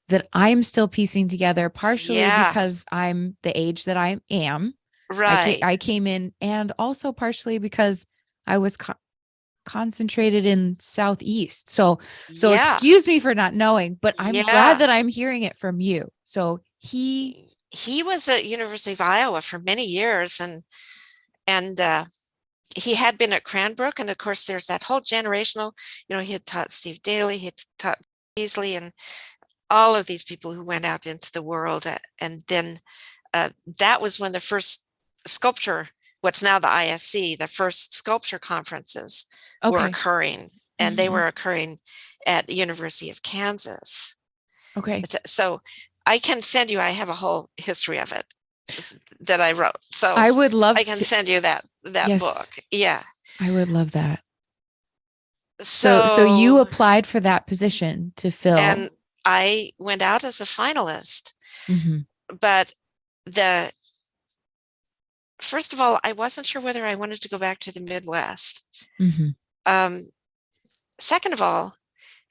that I'm still piecing together, partially yeah, because I'm the age that I am. right. I came in, and also partially because I was concentrated in Southeast. So Yeah. excuse me for not knowing, but I'm glad Yeah. that I'm hearing it from you. So He was at University of Iowa for many years, and he had been at Cranbrook, and of course there's that whole generational, he had taught Steve Daly, he had taught Beasley, and all of these people who went out into the world. And then that was when the first sculpture, what's now the ISC, the first sculpture conferences were okay. occurring, and they were occurring at University of Kansas. Okay. So I can send you, I have a whole history of it that I wrote. So I would love I can to. send you that book. Yes, Yeah. I would love that. So you So, applied for that position to fill. and I went out as a finalist, Mm-hmm. but the first of all, I wasn't sure whether I wanted to go back to the Midwest. Mm-hmm. Um, Second of all,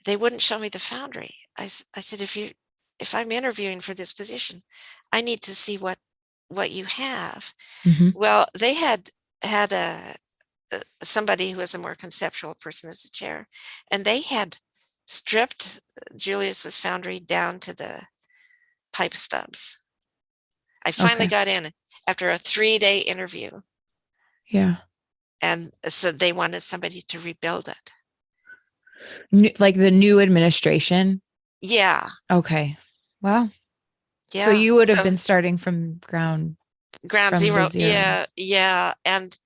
they wouldn't show me the foundry. I said, if I'm interviewing for this position, I need to see what you have. Mm-hmm. Well, they had somebody who was a more conceptual person as a chair, and they had stripped Julius's foundry down to the pipe stubs. I finally Okay. got in after a 3-day interview, Yeah. and so they wanted somebody to rebuild it. Like the new administration. Yeah, Okay. Well, so yeah. you would have So been starting from ground the zero. zero. Yeah, yeah. And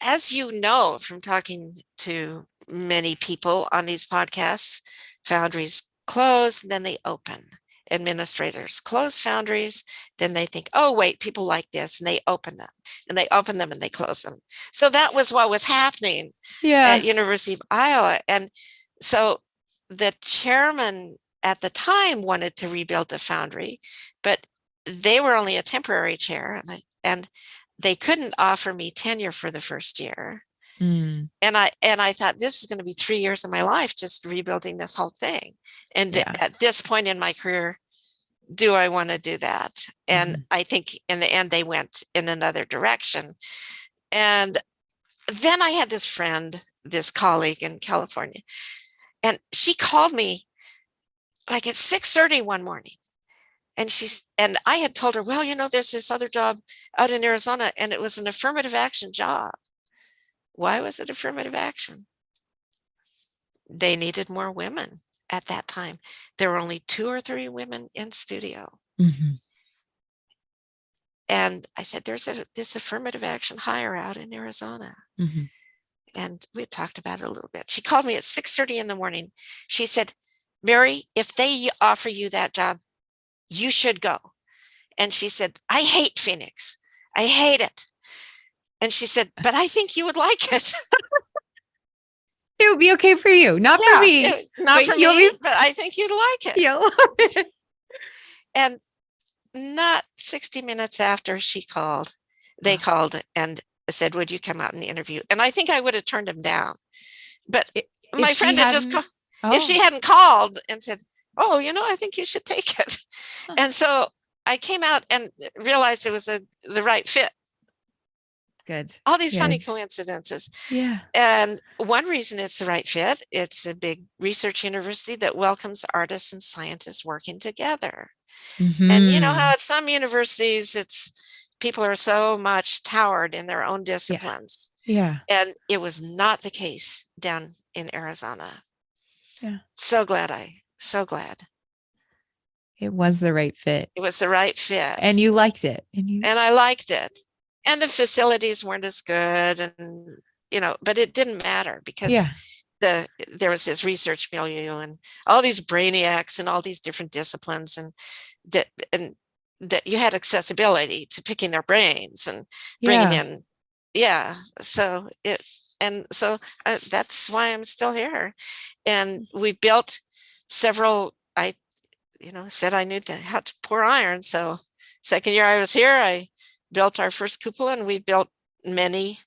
as you know from talking to many people on these podcasts, foundries close, then they open. Administrators close foundries, then they think, oh, wait, people like this, and they open them, and they open them, and they close them. So that was what was happening Yeah. at University of Iowa. And so the chairman at the time wanted to rebuild the foundry, but they were only a temporary chair, and they couldn't offer me tenure for the first year. Mm, And I thought, this is going to be 3 years of my life just rebuilding this whole thing. And yeah. at this point in my career, do I want to do that? And Mm-hmm. I think in the end they went in another direction. And then I had this friend, this colleague in California, and she called me like at 6:30 one morning. And I had told her, well, there's this other job out in Arizona, and it was an affirmative action job. Why was it affirmative action? They needed more women at that time. There were only 2 or 3 women in studio. Mm-hmm. And I said, there's this affirmative action hire out in Arizona. Mm-hmm. And we talked about it a little bit. She called me at 6:30 in the morning. She said, Mary, if they offer you that job, you should go. And she said, I hate Phoenix. I hate it. And she said, but I think you would like it. It would be okay for you, not for Yeah, me. not for You'll me, be, but I think you'd like it. you'll love it. And not 60 minutes after they called and said, would you come out and interview? And I think I would have turned him down. But If my she friend had just hadn't, called. If oh, she hadn't called and said, oh, I think you should take it. huh. And so I came out and realized it was the right fit. Good. All these Yeah. funny coincidences. Yeah. And one reason it's the right fit, it's a big research university that welcomes artists and scientists working together. And you know how Mm-hmm. at some universities, it's people are so much towered in their own Yeah. disciplines. Yeah. And it was not the case down in Arizona. Yeah. So glad It was the right fit. it was the right fit. And you liked it. And you, And I liked it. And the facilities weren't as good, and but it didn't matter because yeah. there was this research milieu and all these brainiacs and all these different disciplines, and that you had accessibility to picking their brains and bringing Yeah. in, yeah. So that's why I'm still here. And we built several. I said I knew how to pour iron. So second year I was here, I built our first cupola, and we built many.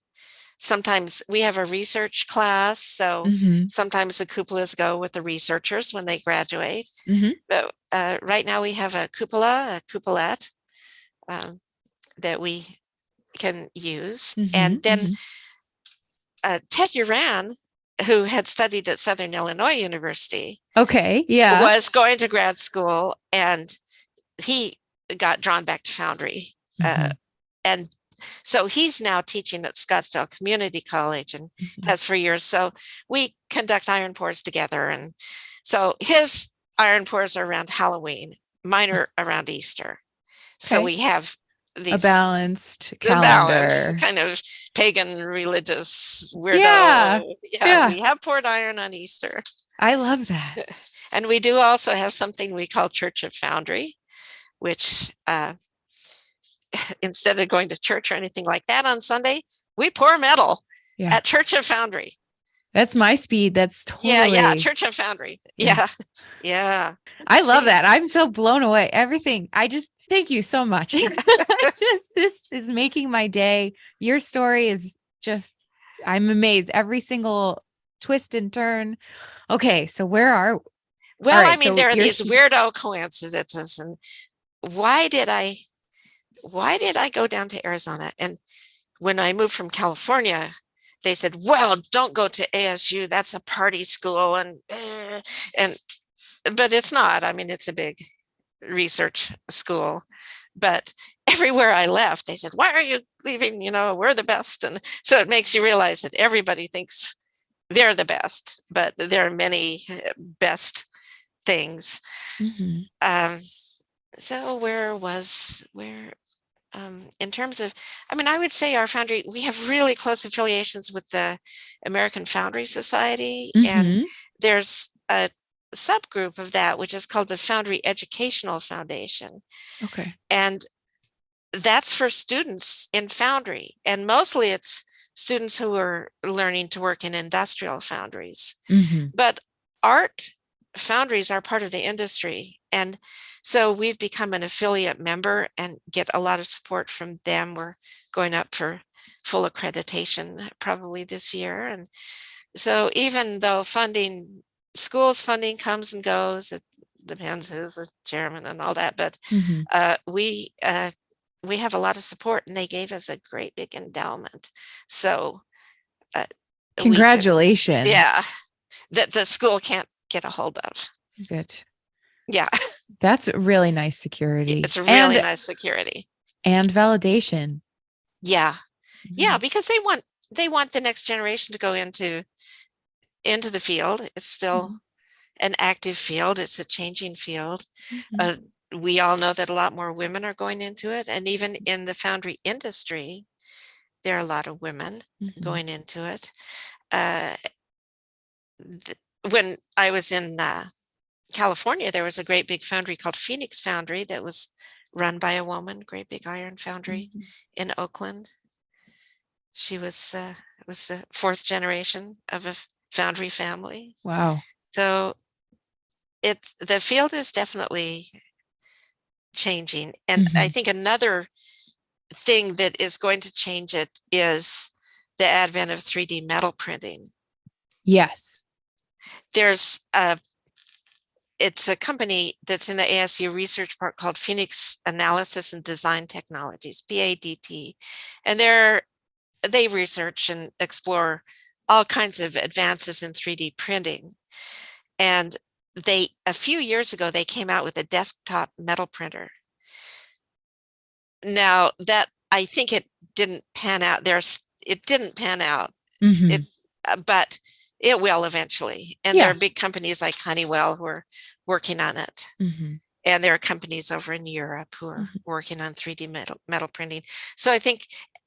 Sometimes we have a research class, so Mm-hmm. sometimes the cupolas go with the researchers when they graduate. Mm-hmm. But right now we have a cupolette that we can use. Mm-hmm. And then Mm-hmm. Ted Uran, who had studied at Southern Illinois University, Okay. Yeah. was going to grad school, and he got drawn back to Foundry. Mm-hmm. And so he's now teaching at Scottsdale Community College and Mm-hmm. has for years. So we conduct iron pours together. And so his iron pours are around Halloween, mine are around Easter. So Okay. we have A balanced the balance, calendar. kind of pagan religious weirdo. Yeah. Yeah. We have poured iron on Easter. I love that. And we do also have something we call Church of Foundry, which instead of going to church or anything like that on Sunday, we pour metal Yeah. at Church of Foundry. That's my speed. That's totally. Yeah, Church of Foundry. Yeah. I love that. I'm so blown away. Everything. Thank you so much. This is making my day. Your story is just, I'm amazed. Every single twist and turn. Okay. So where are, Well, all right, I mean, so there are these weirdo coincidences. And why did I go down to Arizona? And when I moved from California, they said, well, don't go to ASU. That's a party school. But it's not. I mean, it's a big research school. But everywhere I left, they said, why are you leaving? We're the best. And so it makes you realize that everybody thinks they're the best, but there are many best things. Mm-hmm. So in terms of, I would say our foundry, we have really close affiliations with the American Foundry Society. Mm-hmm. And there's a subgroup of that, which is called the Foundry Educational Foundation. Okay. And that's for students in foundry. And mostly it's students who are learning to work in industrial foundries. Mm-hmm. But art foundries are part of the industry. And so we've become an affiliate member and get a lot of support from them. We're going up for full accreditation probably this year. And so even though schools funding comes and goes, it depends who's the chairman and all that, but we have a lot of support, and they gave us a great big endowment. So congratulations. That the school can't get a hold of. Good. Yeah. That's really nice security. It's really nice security. And validation. Yeah. Yeah, because they want the next generation to go into the field. It's still an active field. It's a changing field. We all know that a lot more women are going into it. And even in the foundry industry, there are a lot of women going into it. When I was in California, there was a great big foundry called Phoenix Foundry that was run by a woman, great big iron foundry in Oakland. She was the fourth generation of a foundry family. Wow. So the field is definitely changing. And I think another thing that is going to change it is the advent of 3D metal printing. Yes. It's a company that's in the ASU research park called Phoenix Analysis and Design Technologies, PADT. And they're they research and explore all kinds of advances in 3D printing. And a few years ago, they came out with a desktop metal printer. Now that I think it didn't pan out. It didn't pan out. Mm-hmm. But it will eventually. And there are big companies like Honeywell who are working on it. Mm-hmm. And there are companies over in Europe who are working on 3D metal printing. So I think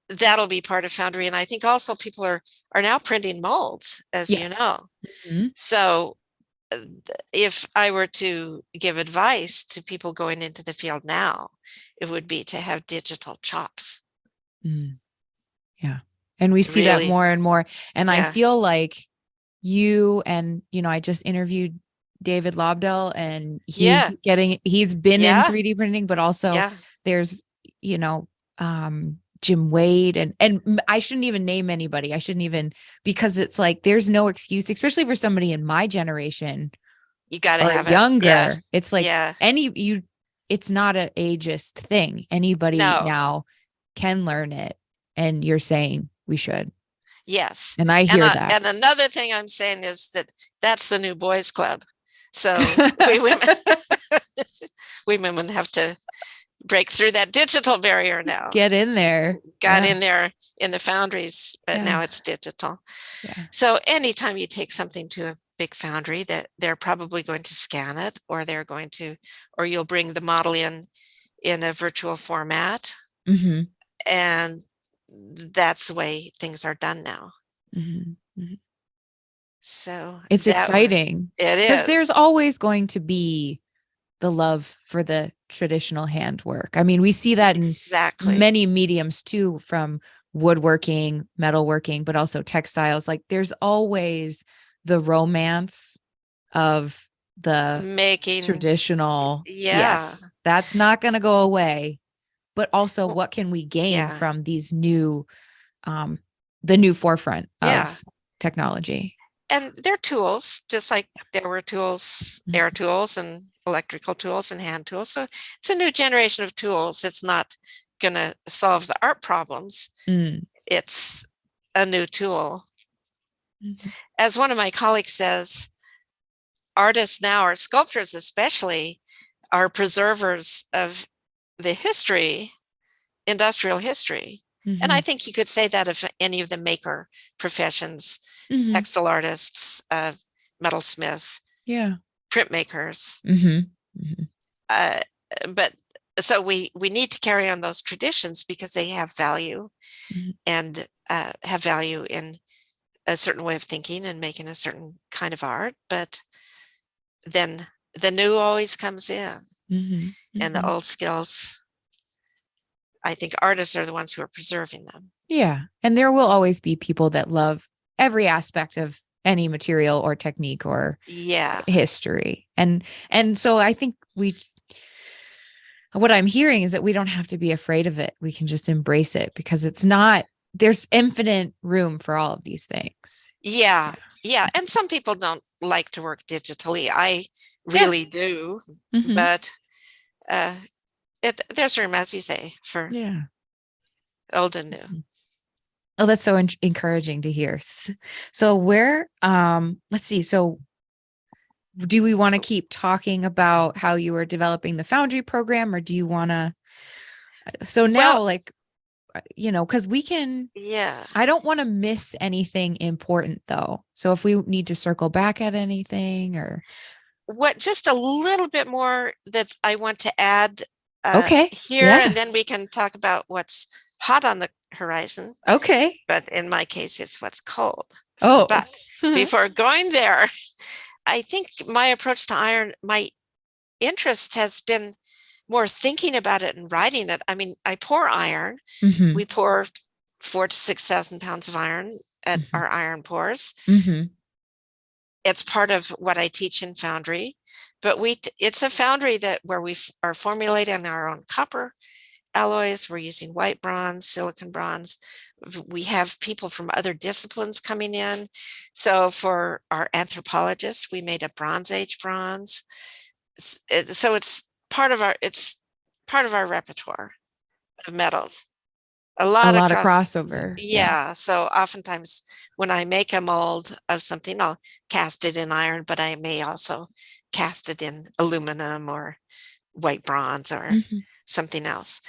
that'll be part of Foundry. And I think also people are now printing molds, as you Yes. know. Mm-hmm. So if I were to give advice to people going into the field now, it would be to have digital chops. Mm. Yeah. And we see that Really, more and more. And I yeah, feel like you and, I just interviewed David Lobdell, and he's yeah, been in yeah, 3D printing, but also yeah. there's, Jim Wade, and I shouldn't even name anybody. I shouldn't even, because it's like, there's no excuse, especially for somebody in my generation You got to or have it. Yeah, younger. It's like yeah. it's not an ageist thing. Anybody No, now can learn it. And you're saying we should. yes. And I And hear that. and another thing I'm saying is that that's the new boys club. So we women we women have to break through that digital barrier now. Get in there. Got Yeah. in there in the foundries, but now it's digital. Yeah. So anytime you take something to a big foundry, that they're probably going to scan it, or you'll bring the model in a virtual format. Mm-hmm. And that's the way things are done now. Mm-hmm. Mm-hmm. So It's exciting it because there's is. always going to be the love for the traditional handwork. I mean, we see that in Exactly. many mediums too, from woodworking, metalworking, but also textiles. Like there's always the romance of the Making, traditional. yeah. Yes, that's not going to go away. But also, Well, what can we gain yeah. from these the new forefront Yeah. of technology? And they're tools, just like there were tools, air tools and electrical tools and hand tools. So it's a new generation of tools. It's not going to solve the art problems. Mm. It's a new tool. Mhm. As one of my colleagues says, artists now, or sculptors especially, are preservers of the history, industrial history. And I Mhm. think you could say that of any of the maker professions, Mhm. textile artists, metalsmiths, Yeah. printmakers. Mhm. Mhm. Uh, but so we need to carry on those traditions because they have value, Mhm. and have value in a certain way of thinking and making a certain kind of art. But then the new always comes in, Mhm. and the Mhm. old skills, I think artists are the ones who are preserving them. Yeah. And there will always be people that love every aspect of any material or technique or Yeah. history. And so I think what I'm hearing is that we don't have to be afraid of it. We can just embrace it because there's infinite room for all of these things. Yeah. Yeah. Yeah. And some people don't like to work digitally. I Yeah. really do. Mm-hmm. But uh, there's room, as you say, for Yeah. old and new. Oh, that's so encouraging to hear. So let's see. So do we want to keep talking about how you were developing the Foundry program, or do you want to, so Well, now, like, because yeah. I don't want to miss anything important though. So if we need to circle back at anything or, What just a little bit more that I want to add okay. here, Yeah. and then we can talk about what's hot on the horizon. Okay. But in my case, it's what's cold. Oh. But before going there, I think my approach to iron, my interest has been more thinking about it and writing it. I mean, I pour iron. Mm-hmm. We pour 4,000 to 6,000 pounds of iron at Mm-hmm. our iron pours. Mm-hmm. It's part of what I teach in Foundry, but it's a foundry where we are formulating our own copper alloys. We're using white bronze, silicon bronze. We have people from other disciplines coming in. So for our anthropologists, we made a Bronze Age bronze. So it's part of our repertoire of metals. a A lot of lot of cross. crossover. Yeah. Yeah. So oftentimes when I make a mold of something, I'll cast it in iron, but I may also cast it in aluminum or white bronze or Hmm. something else.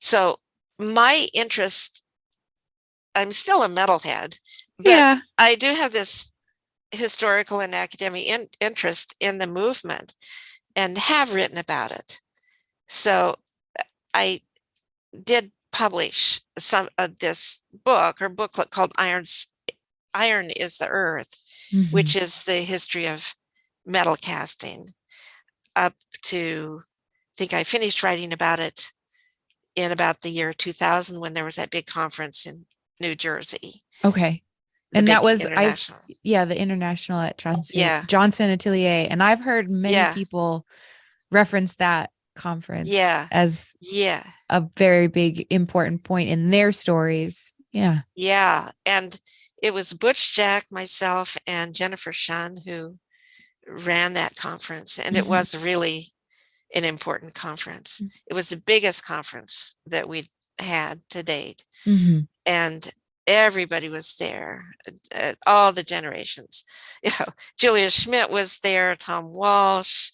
So my interest, I'm still a metalhead, but Yeah. I do have this historical and academic interest in the movement and have written about it. So I did publish some of this book or booklet called Iron is the Earth, Hmm. which is the history of metal casting up to, I think I finished writing about it in about the year 2000 when there was that big conference in New Jersey, Okay. the And that big was international. yeah, the international at Yeah, Johnson Atelier. And I've heard many yeah, people reference that conference yeah, as yeah, a very big important point in their stories. Yeah. yeah. And it was Butch Jack, myself, and Jennifer Shun who ran that conference. And it Hmm. was really an important conference. It was the biggest conference that we had to date. Hmm. And everybody was there, all the generations. You know, Julia Schmidt was there, Tom Walsh,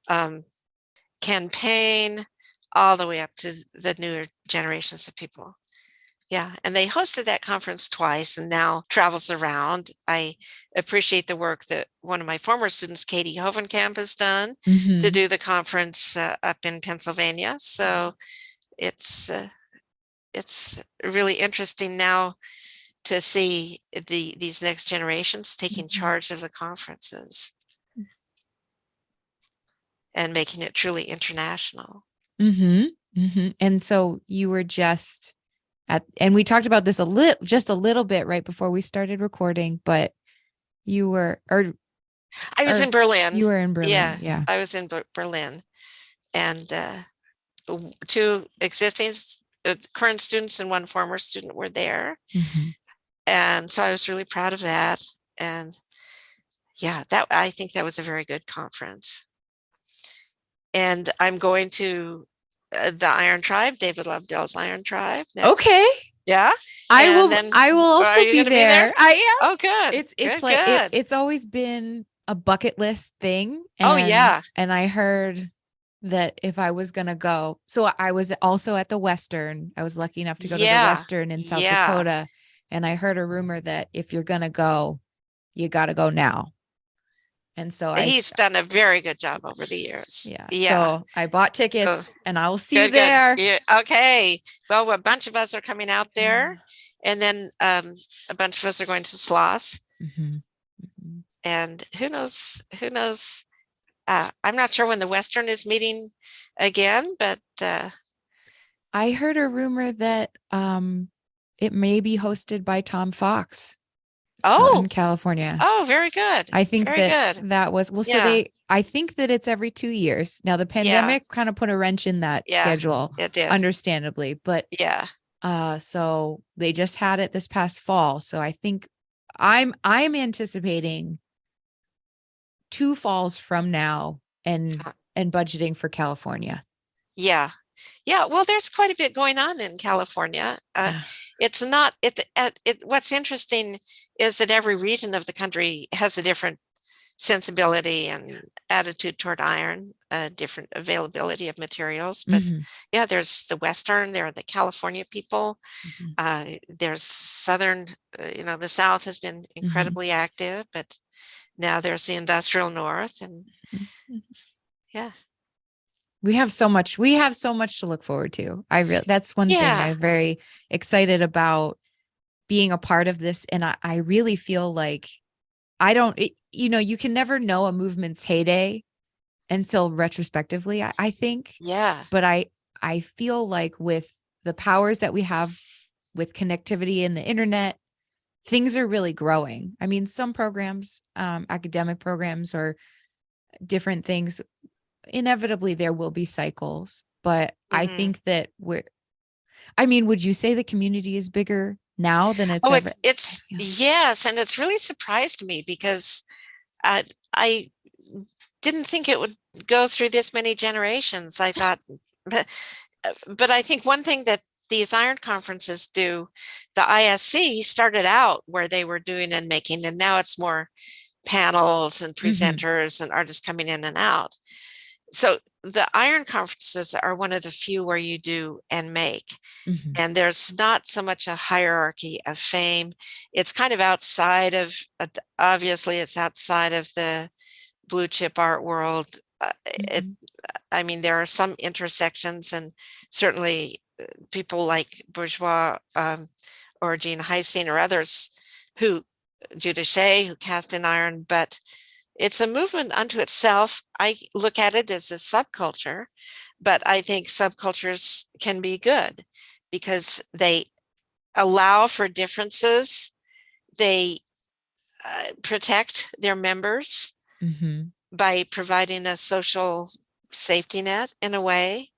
um, Ken Payne, all the way up to the newer generations of people. Yeah, and they hosted that conference twice and now travels around. I appreciate the work that one of my former students, Katie Hovenkamp, has done to Hmm. do the conference up in Pennsylvania. So it's really interesting now to see these next generations taking charge of the conferences and making it truly international. Hmm. Hmm. And so you were just and we talked about this just a little bit right before we started recording, but you were, I was or in Berlin. you were in Berlin. Yeah, Yeah. I was in Berlin, and two existing current students and one former student were there. Hmm. And so I was really proud of that. And yeah, that I think that was a very good conference. And I'm going to the Iron Tribe, David Lovedale's Iron Tribe next. Okay. Yeah. And then I will are also you be going to be there? there. I am. Oh, good. It's Good, like good. it's always been a bucket list thing. Oh, yeah. And I heard that if I was gonna go, so I was also at the Western. I was lucky enough to go to the Yeah. Western in South Yeah. Dakota. And I heard a rumor that if you're gonna go, you gotta go now. And so He's done a very good job over the years. yeah, Yeah. so I bought So tickets and I will see you good, good. there. Yeah. Okay. Well, a bunch of us are coming out there, and then a bunch of us are going to Sloss. Mm-hmm. Mm-hmm. And who knows? Who knows? I'm not sure when the Western is meeting again, but I heard a rumor that it may be hosted by Tom Fox out in oh, California. oh, very good. I think Very that good. that was well, Yeah. I think that it's every 2 years. Now the Yeah. pandemic kind of put a wrench in that Yeah. schedule, It did. understandably, but Yeah. so they just had it this past fall. So I think I'm anticipating 2 falls from now and budgeting for California. Yeah. Yeah. Well, there's quite a bit going on in California. Yeah. It's not what's interesting is that every region of the country has a different sensibility and attitude toward iron, different availability of materials. But Mhm. yeah, there's the Western, there are the California people, Mhm. there's Southern, the South has been Mhm. incredibly active, but now there's the industrial North. And Mhm. yeah. We have so much to look forward to. That's one thing Yeah. I'm very excited about being a part of this. And I really feel like I don't, you can never know a movement's heyday until retrospectively, I think. Yeah. But I feel like with the powers that we have with connectivity and the internet, things are really growing. I mean, some programs, academic programs or different things, inevitably there will be cycles. But I Hmm. think that I mean, would you say the community is bigger now than it's Oh, ever? it's Yeah. yes, and it's really surprised me because I didn't think it would go through this many generations. I thought, but I think one thing that these iron conferences do, the ISC started out where they were doing and making, and now it's more panels and presenters and artists coming in and out. So the iron conferences are one of the few where you do and make. And there's not so much a hierarchy of fame. It's kind of outside of, obviously, it's outside of the blue chip art world. I mean, there are some intersections, and certainly people like Bourgeois or Jean Heistine or others who, Duduché, who cast in iron, but it's a movement unto itself. I look at it as a subculture, but I think subcultures can be good because they allow for differences. They protect their members by providing a social safety net in a way.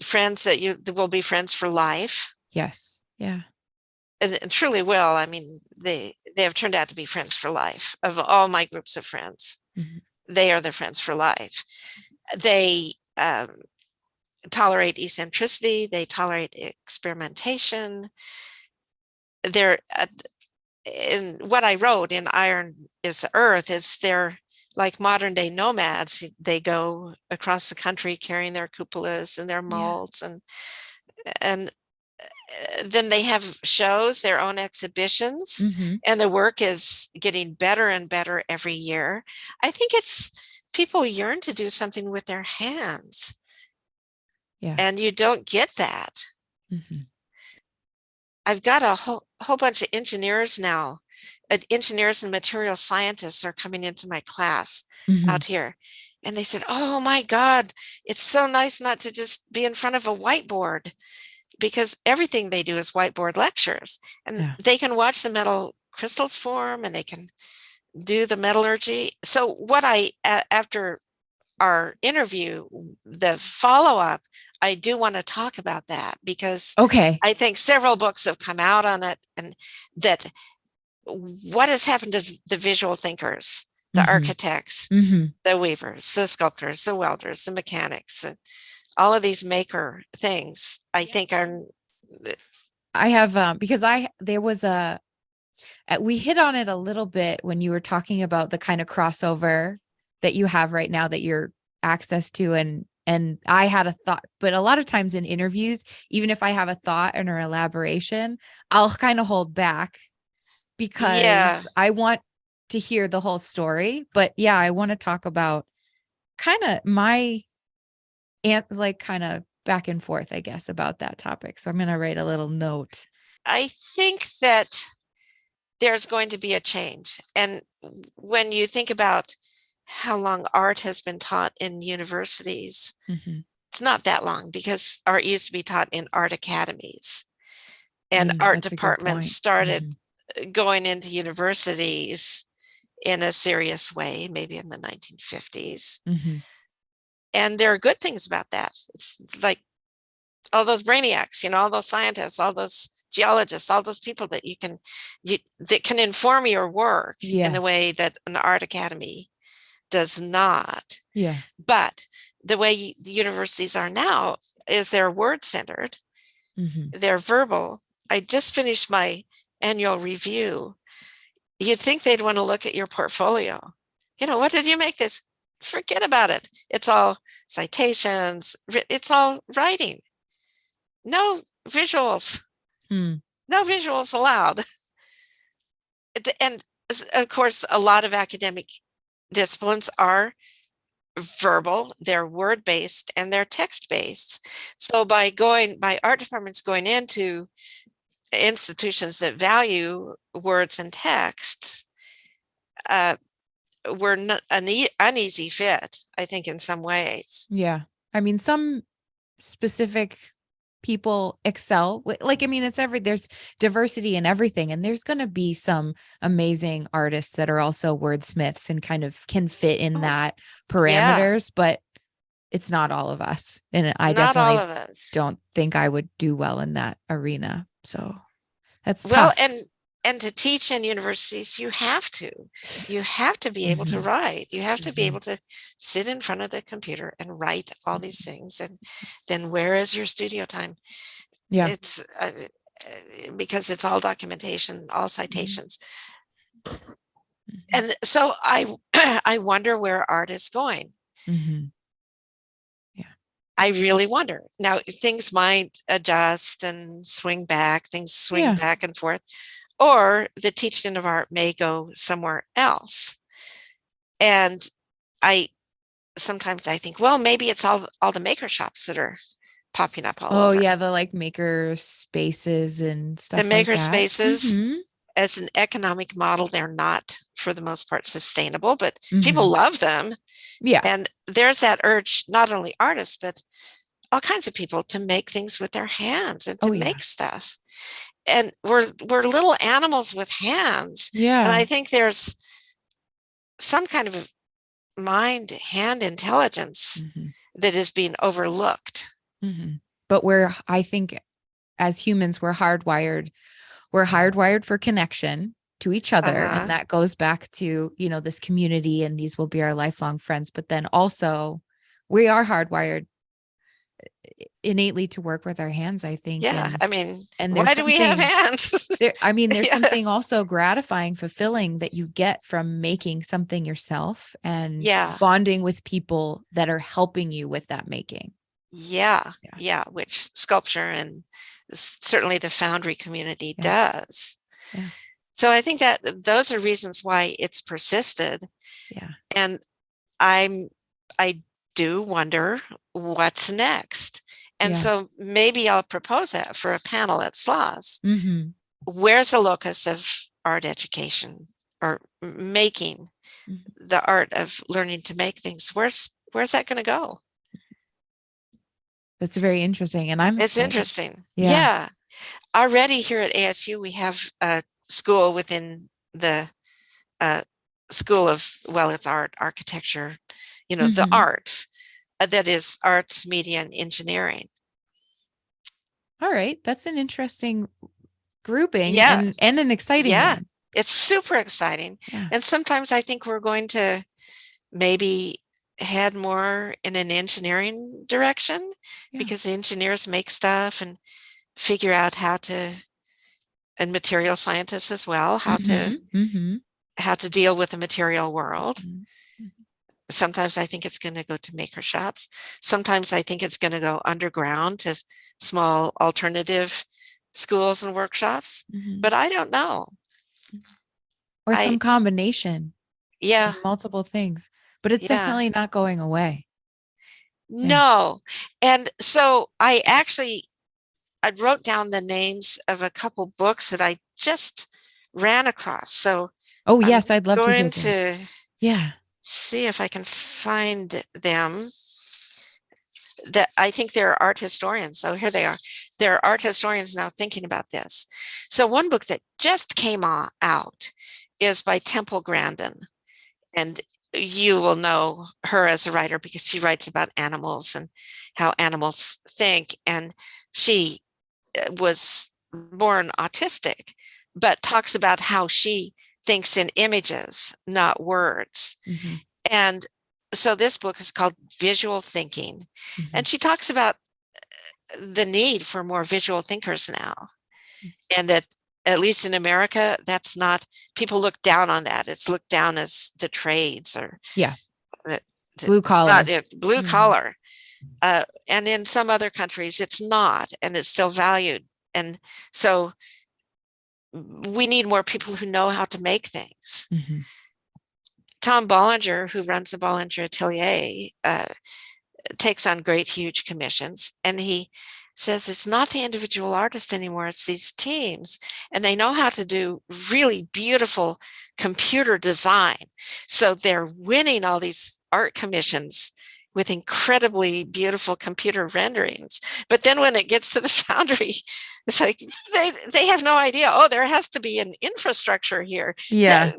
Friends that will be friends for life. Yes. Yeah. And truly will. I mean, they have turned out to be friends for life. Of all my groups of friends, they are the friends for life. They tolerate eccentricity. They tolerate experimentation. They're in what I wrote in Iron is Earth is they're like modern day nomads. They go across the country carrying their cupolas and their molds, and then they have shows, their own exhibitions, and the work is getting better and better every year. I think it's people yearn to do something with their hands. Yeah. And you don't get that. I've got a whole bunch of engineers now. Engineers and material scientists are coming into my class out here. And they said, oh my God, it's so nice not to just be in front of a whiteboard, because everything they do is whiteboard lectures, and they can watch the metal crystals form and they can do the metallurgy. So what after our interview, the follow-up, I do want to talk about that, because I think several books have come out on it, and that what has happened to the visual thinkers, the architects, the weavers, the sculptors, the welders, the mechanics, all of these maker things, I think I have, because there was we hit on it a little bit when you were talking about the kind of crossover that you have right now that you're access to. And I had a thought, but a lot of times in interviews, even if I have a thought and or elaboration, I'll kind of hold back because I want to hear the whole story. But yeah, I want to talk about kind of kind of back and forth, I guess, about that topic. So I'm going to write a little note. I think that there's going to be a change. And when you think about how long art has been taught in universities, it's not that long, because art used to be taught in art academies, and art departments started going into universities in a serious way, maybe in the 1950s. And there are good things about that. It's like all those brainiacs, all those scientists, all those geologists, all those people that that can inform your work in a way that an art academy does not. But the way the universities are now is they're word-centered, they're verbal. I just finished my annual review. You'd think they'd want to look at your portfolio. What did you make this? Forget about it. It's all citations. It's all writing. No visuals. No visuals allowed. And of course, a lot of academic disciplines are verbal, they're word-based, and they're text-based. So by art departments going into institutions that value words and text, we're not an uneasy fit, I think, in some ways. Yeah. I mean, some specific people excel. There's diversity in everything. And there's going to be some amazing artists that are also wordsmiths and kind of can fit in that parameters, but it's not all of us. And I not all definitely of us. Don't think I would do well in that arena. So that's tough. And to teach in universities, you have to be able to write. You have to be able to sit in front of the computer and write all these things. And then where is your studio time? Yeah. It's because it's all documentation, all citations. And so I wonder where art is going. Mm-hmm. Yeah. I really wonder. Now, things might adjust and swing back, things swing Yeah. back and forth, or the teaching of art may go somewhere else. And I sometimes I think, well, maybe it's all the maker shops that are popping up all Oh over. yeah, the like maker spaces and The stuff like maker that. spaces, Mm-hmm. as an economic model, they're not, for the most part, sustainable, but people Mm-hmm. love them. Yeah. And there's that urge, not only artists, but all kinds of people to make things with their hands and to Oh yeah. make stuff. And we're little animals with hands. And Yeah. I think there's some kind of mind hand intelligence Mm-hmm. that is being overlooked. Mm-hmm. But I think as humans, we're hardwired for connection to each other. And Uh-huh. that goes back to, this community and these will be our lifelong friends. But then also we are hardwired innately to work with our hands, I think. Yeah. And I mean, there's why do we have something hands? there's Yeah. something also gratifying, fulfilling that you get from making something yourself and Yeah. bonding with people that are helping you with that making. Yeah. Yeah. Yeah. Which sculpture and certainly the foundry community Yeah. does. Yeah. So I think that those are reasons why it's persisted. Yeah. And I do wonder what's next. And Yeah. so maybe I'll propose that for a panel at SLAS. Mm-hmm. Where's the locus of art education or making Mm-hmm. the art of learning to make things? Where's that going to go? That's very interesting. And I'm It's excited. interesting. Yeah. Yeah. Already here at ASU, we have a school within the uh, school of, well, it's art, architecture, the Mm-hmm. arts, that is arts, media, and engineering. All right. That's an interesting grouping Yeah. and an exciting Yeah. one. It's super exciting. Yeah. And sometimes I think we're going to maybe head more in an engineering direction Yeah. because engineers make stuff and figure out how to, and material scientists as well, Mm-hmm. Mm-hmm. how to deal with the material world. Mm-hmm. Sometimes I think it's going to go to maker shops. Sometimes I think it's going to go underground to small alternative schools and workshops, Mm-hmm. but I don't know. Or I, some combination yeah, of multiple things, but it's yeah, definitely not going away. Yeah. no. And so I wrote down the names of a couple books that I just ran across. So Oh, I'm yes, I'd love to hear going those. to Yeah. see if I can find them. That I think they're art historians. So here they are. There are art historians now thinking about this. So one book that just came out is by Temple Grandin. And you will know her as a writer because she writes about animals and how animals think. And she was born autistic, but talks about how she thinks in images, not words. Mm-hmm. And so this book is called Visual Thinking. Mm-hmm. And she talks about the need for more visual thinkers now. And that, at least in America, that's not, people look down on that. It's looked down as the trades or Yeah. the, Blue collar. blue Mm-hmm. collar. And in some other countries, it's not, and it's still valued. And so we need more people who know how to make things. Mm-hmm. Tom Bollinger, who runs the Bollinger Atelier, takes on great, huge commissions. And he says it's not the individual artist anymore, it's these teams. And they know how to do really beautiful computer design. So they're winning all these art commissions with incredibly beautiful computer renderings. But then when it gets to the foundry, it's like they have no idea. Oh, there has to be an infrastructure here. Yeah.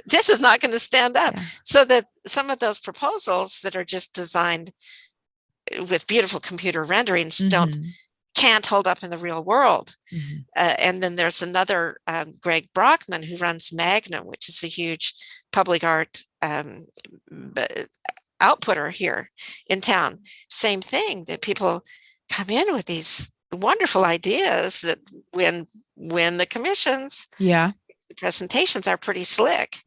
This is not going to stand up. Yeah. So that some of those proposals that are just designed with beautiful computer renderings Mm-hmm. can't hold up in the real world. Mm-hmm. And then there's another Greg Brockman who runs Magnum, which is a huge public art outputter here in town. Same thing, that people come in with these wonderful ideas that win the commissions. Yeah. The presentations are pretty slick,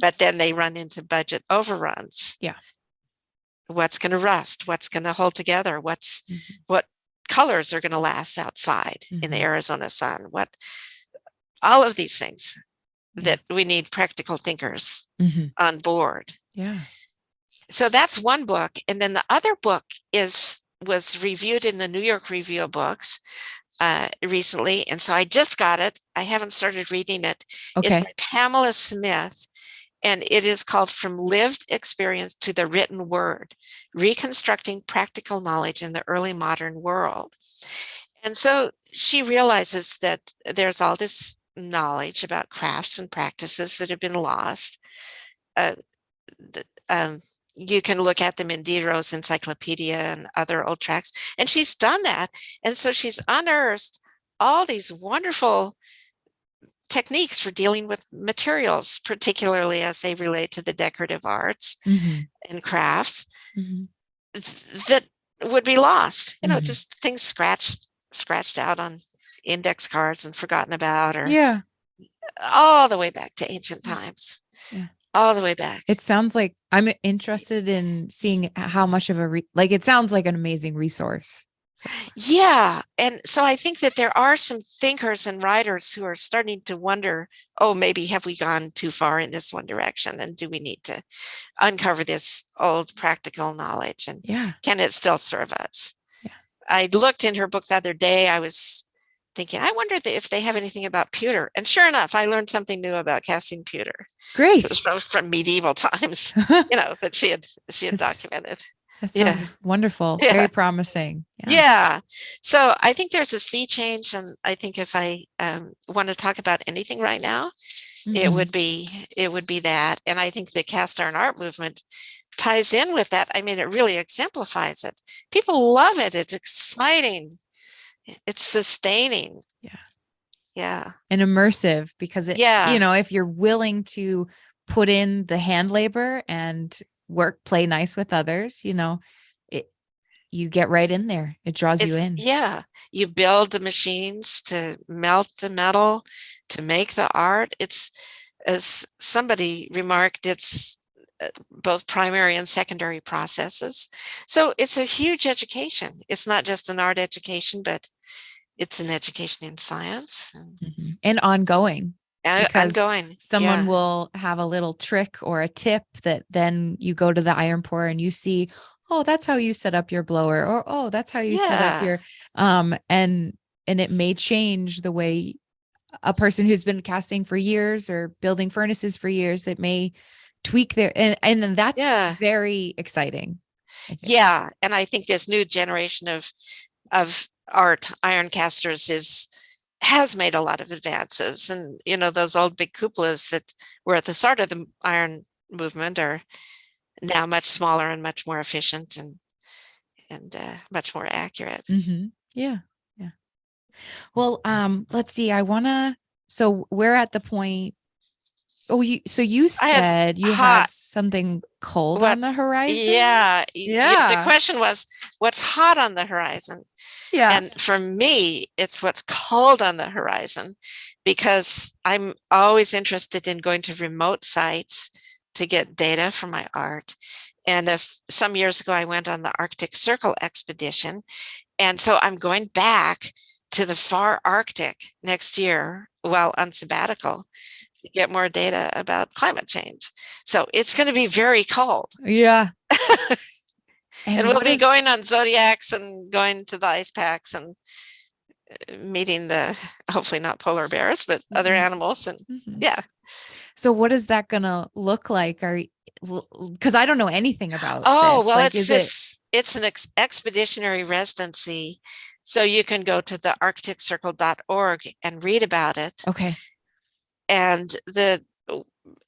but then they run into budget overruns. Yeah. What's going to rust? What's going to hold together? What colors are going to last outside in the Arizona sun? All of these things that we need practical thinkers on board. Yeah. So that's one book. And then the other book was reviewed in the New York Review of Books recently. And so I just got it. I haven't started reading it. Okay. It's by Pamela Smith. And it is called From Lived Experience to the Written Word, Reconstructing Practical Knowledge in the Early Modern World. And so she realizes that there's all this knowledge about crafts and practices that have been lost. You can look at them in Diderot's Encyclopedia and other old tracts, and she's done that. And so she's unearthed all these wonderful techniques for dealing with materials, particularly as they relate to the decorative arts and crafts that would be lost, just things scratched out on index cards and forgotten about, or all the way back to ancient times. All the way back. It sounds like I'm interested in seeing how much of it sounds like an amazing resource. Yeah. And so I think that there are some thinkers and writers who are starting to wonder, maybe have we gone too far in this one direction? And do we need to uncover this old practical knowledge? And can it still serve us? Yeah. I looked in her book the other day. I was thinking, I wonder if they have anything about pewter. And sure enough, I learned something new about casting pewter. Great. It was from medieval times, that she had documented. That sounds wonderful. Yeah. Very promising. Yeah. So I think there's a sea change. And I think if I want to talk about anything right now, it would be that. And I think the cast iron art movement ties in with that. I mean, it really exemplifies it. People love it. It's exciting. It's sustaining. Yeah. And immersive, because if you're willing to put in the hand labor and play nice with others, you get right in there. It draws you in. Yeah. You build the machines to melt the metal, to make the art. It's, as somebody remarked, it's both primary and secondary processes. So it's a huge education. It's not just an art education, but it's an education in science and ongoing. Ongoing. Someone will have a little trick or a tip that then you go to the iron pourer and you see, that's how you set up your blower, or that's how you set up your and it may change the way a person who's been casting for years or building furnaces for years, it may tweak their and then that's very exciting. Yeah. And I think this new generation of art iron casters has made a lot of advances. And those old big cupolas that were at the start of the iron movement are now much smaller and much more efficient and much more accurate. Yeah. Well, let's see. So we're at the point. You said you had something cold on the horizon? Yeah. The question was, what's hot on the horizon? Yeah. And for me, it's what's cold on the horizon, because I'm always interested in going to remote sites to get data for my art. And some years ago, I went on the Arctic Circle expedition. And so I'm going back to the far Arctic next year while on sabbatical to get more data about climate change. So it's going to be very cold. Yeah. And we'll be going on zodiacs and going to the ice packs and meeting hopefully not polar bears, but other animals. And So what is that going to look like? Because I don't know anything about this. Well, it's an expeditionary residency. So you can go to the arcticcircle.org and read about it. Okay. And the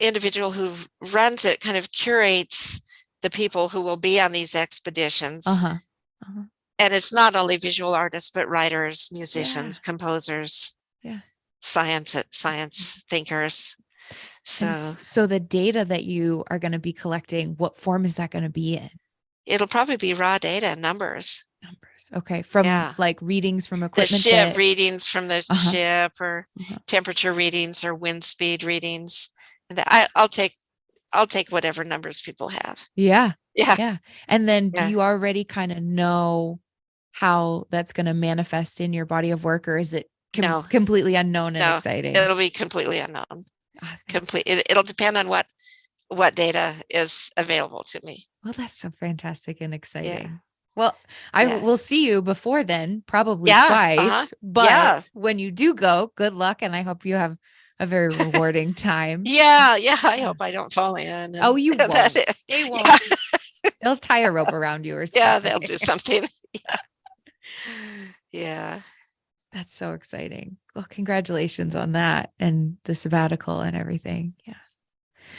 individual who runs it kind of curates the people who will be on these expeditions. And it's not only visual artists, but writers, musicians, composers, science thinkers. So the data that you are going to be collecting, what form is that going to be in? It'll probably be raw data, numbers. goodness. Okay. From like readings from The equipment ship readings from the Uh-huh. ship, or temperature readings, or wind speed readings. And I'll take whatever numbers people have. Yeah. Yeah. Yeah. And then do Yeah. you already kind of know how that's going to manifest in your body of work, or is it No. completely unknown and No, exciting? it'll be completely unknown. It'll depend on what data is available to me. Well, that's so fantastic and exciting. Yeah. Well, I will see you before then, probably Yeah. twice, but Yeah. when you do go, good luck. And I hope you have a very rewarding time. Yeah. Yeah. I hope I don't fall in. Oh, you won't. They won't. Yeah. They'll tie a rope around you or something. Yeah, they'll do something. Yeah. Yeah. That's so exciting. Well, congratulations on that and the sabbatical and everything. Yeah.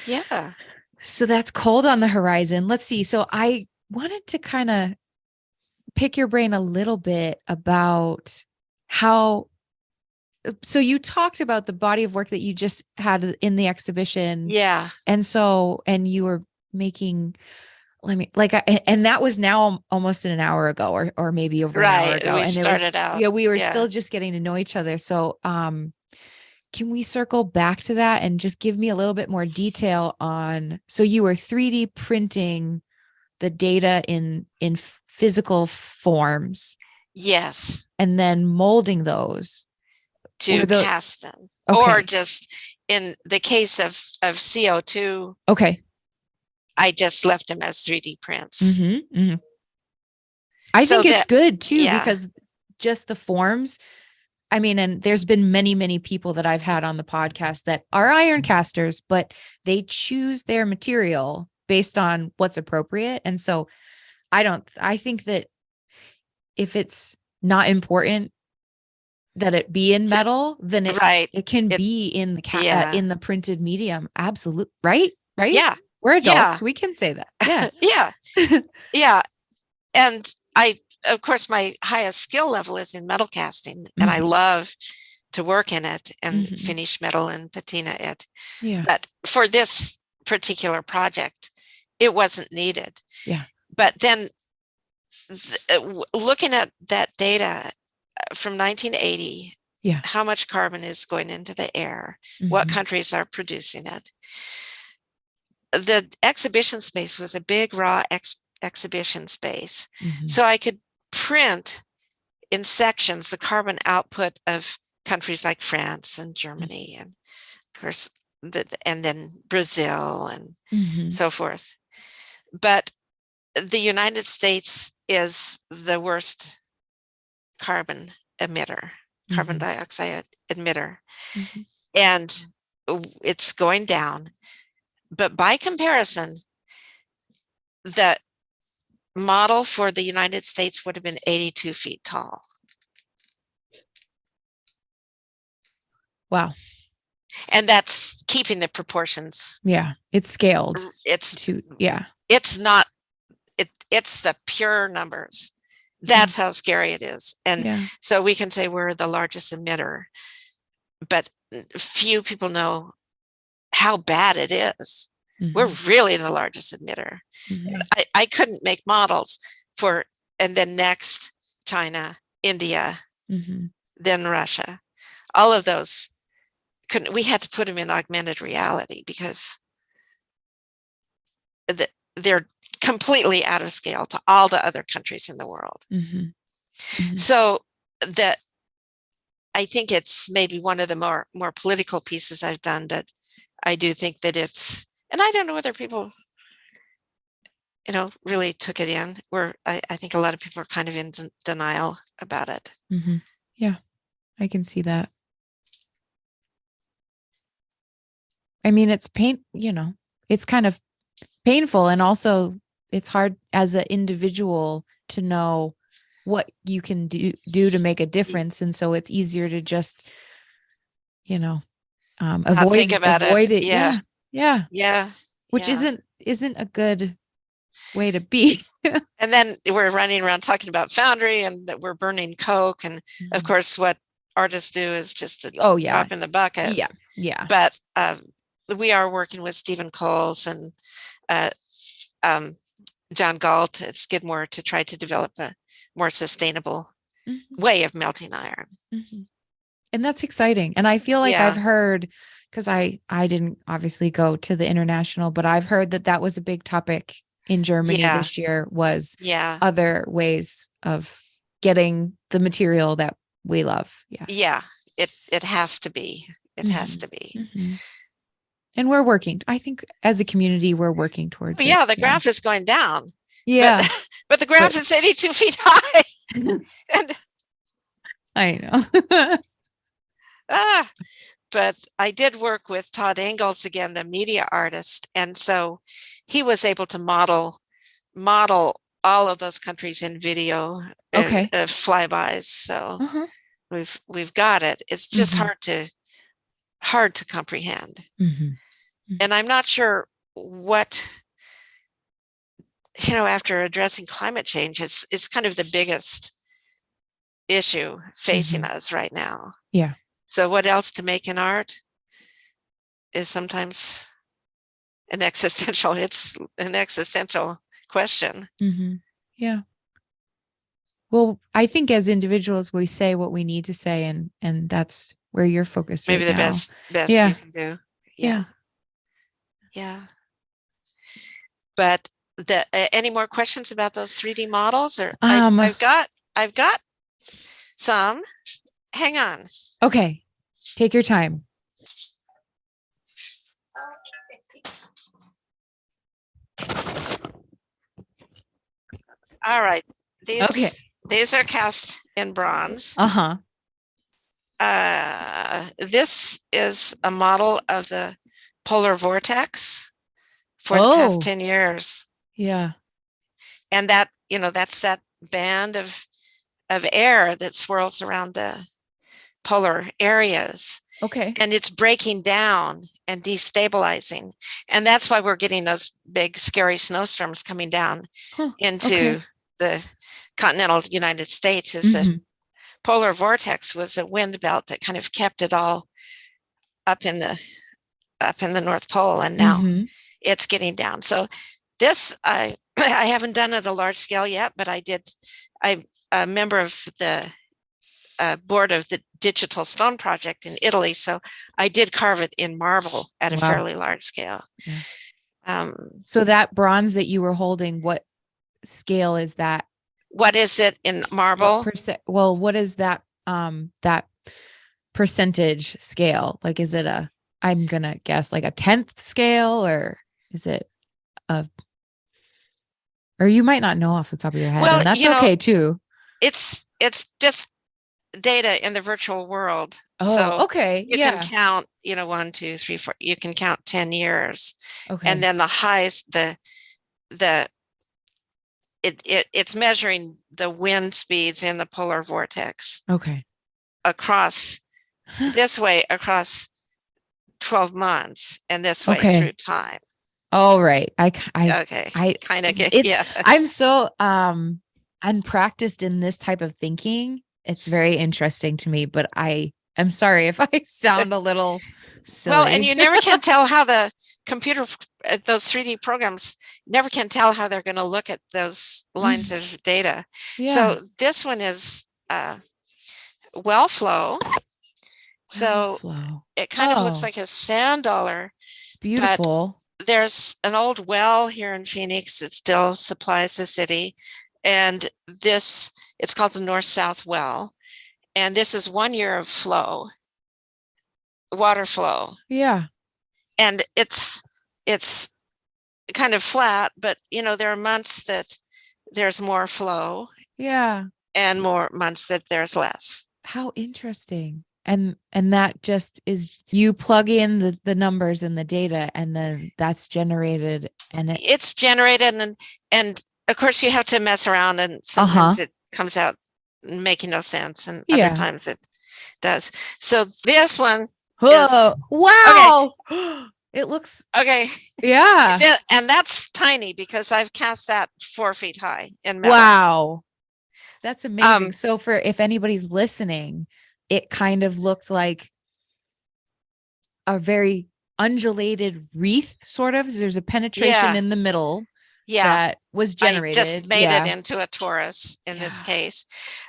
Yeah. So that's cold on the horizon. Let's see. So I wanted to kind of pick your brain a little bit about how. So you talked about the body of work that you just had in the exhibition. Yeah. And you were making, and that was now almost an hour ago or maybe over an hour ago. We and started out. Yeah, we were still just getting to know each other. So, can we circle back to that and just give me a little bit more detail on, so you were 3D printing the data in physical forms. Yes. And then molding those to cast them. Okay. Or just in the case of CO2. Okay. I just left them as 3D prints. I think it's good too, because just the forms, I mean, and there's been many, many people that I've had on the podcast that are iron casters, but they choose their material based on what's appropriate. And so I think that if it's not important that it be in metal, then it can be in the in the printed medium. Absolutely. Right. Yeah. We're adults. We can say that. Yeah. Yeah. Yeah. And of course, my highest skill level is in metal casting, and I love to work in it and finish metal and patina it. Yeah. But for this particular project, it wasn't needed. Yeah. But then looking at that data from 1980, how much carbon is going into the air, what countries are producing it. The exhibition space was a big raw exhibition space. So I could print in sections the carbon output of countries like France and Germany, and of course, and then Brazil and so forth. But the United States is the worst carbon emitter, carbon dioxide emitter, and it's going down. But by comparison, the model for the United States would have been 82 feet tall. Wow. And that's keeping the proportions. Yeah. It's scaled. It's not, it's the pure numbers. That's how scary it is. And so we can say we're the largest emitter, but few people know how bad it is. We're really the largest emitter. I couldn't make models for, and then next China, India, then Russia. All of those we had to put them in augmented reality because they're completely out of scale to all the other countries in the world. So that I think it's maybe one of the more political pieces I've done, but I do think that it's, and I don't know whether people, really took it in, where I think a lot of people are kind of in denial about it. Yeah, I can see that. I mean, it's it's kind of painful, and also it's hard as an individual to know what you can do to make a difference. And so it's easier to just, avoid it. Yeah. Which isn't a good way to be. And then we're running around talking about foundry and that we're burning coke. And of course, what artists do is just a drop in the bucket. Yeah. But we are working with Stephen Coles and John Galt at Skidmore to try to develop a more sustainable way of melting iron. And that's exciting. And I feel like I've heard, because I didn't obviously go to the international, but I've heard that was a big topic in Germany this year, was other ways of getting the material that we love. It has to be. It has to be. And we're working. I think as a community, we're working towards it. The graph is going down. Yeah. But the graph is 82 feet high. And I know. But I did work with Todd Engels again, the media artist. And so he was able to model all of those countries in video, flybys. So we've got it. It's just hard to comprehend. And I'm not sure what, after addressing climate change, it's kind of the biggest issue facing us right now. Yeah. So what else to make in art is sometimes it's an existential question. Yeah. Well, I think as individuals, we say what we need to say, and that's where you're focused. Maybe the best you can do. Yeah. But any more questions about those 3D models? Or I've got some. Hang on. Okay. Take your time. All right. These are cast in bronze. This is a model of the polar vortex for the past 10 years. Yeah. And that, that's that band of air that swirls around the polar areas. Okay. And it's breaking down and destabilizing. And that's why we're getting those big, scary snowstorms coming down into the continental United States. Is the polar vortex was a wind belt that kind of kept it all up in the North Pole. And now it's getting down. So this, I haven't done at a large scale yet, but I'm a member of the board of the Digital Stone Project in Italy. So I did carve it in marble at a fairly large scale. Yeah. So that bronze that you were holding, what scale is that? What is it in marble? What is that that percentage scale? Like, is it I'm gonna guess like a 10th scale, or is it or you might not know off the top of your head, and that's okay too. It's just data in the virtual world. So you can count, 1, 2, 3, 4, you can count 10 years. And then the highs, it's measuring the wind speeds in the polar vortex. Across this way, across 12 months, and this way through time. Oh, right. I kind of get, I'm so unpracticed in this type of thinking. It's very interesting to me, but I am sorry if I sound a little silly. Well, and you never can tell how the computer, those 3D programs, never can tell how they're going to look at those lines of data. So this one is well flow. So it kind of looks like a sand dollar. It's beautiful. But there's an old well here in Phoenix that still supplies the city. And it's called the North-South Well. And this is 1 year of water flow. Yeah. And it's kind of flat, but there are months that there's more flow. Yeah. And more months that there's less. How interesting. And that just is, you plug in the numbers and the data, and then that's generated, and it's generated, and of course you have to mess around, and sometimes it comes out making no sense, and other times it does. So this one wow. Okay. It looks yeah. And that's tiny because I've cast that 4 feet high in metal. Wow. That's amazing. So if anybody's listening, it kind of looked like a very undulated wreath, sort of. There's a penetration in the middle. Yeah. that was I just generated. made it Yeah. into a torus in this Yeah. case.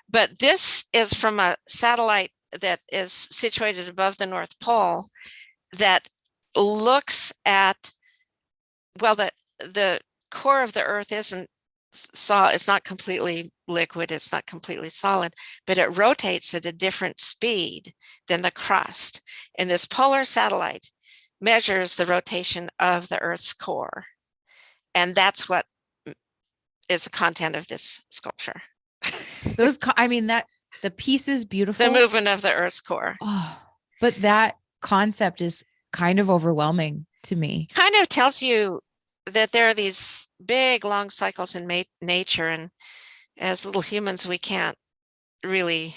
But this is from a satellite that is situated above the North Pole that looks at, well, the core of the Earth it's not completely liquid, it's not completely solid, but it rotates at a different speed than the crust. And this polar satellite measures the rotation of the Earth's core. And that's what is the content of this sculpture. The piece is The beautiful. movement of the Earth's core. Oh, but that concept is kind of overwhelming to me. Kind of tells you that there are these big, long cycles in nature, and as little humans, we can't really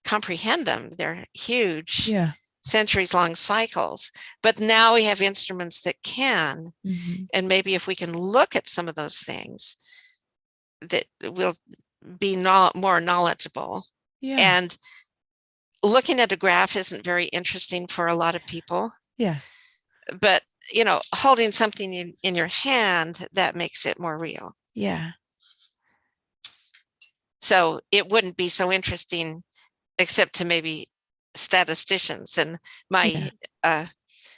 comprehend them. They're huge, Yeah. centuries-long cycles. But now we have instruments that can, and maybe if we can look at some of those things, that we'll be more knowledgeable. Yeah. And looking at a graph isn't very interesting for a lot of people. Yeah. But, holding something in your hand, that makes it more real. Yeah. So it wouldn't be so interesting except to maybe statisticians. And my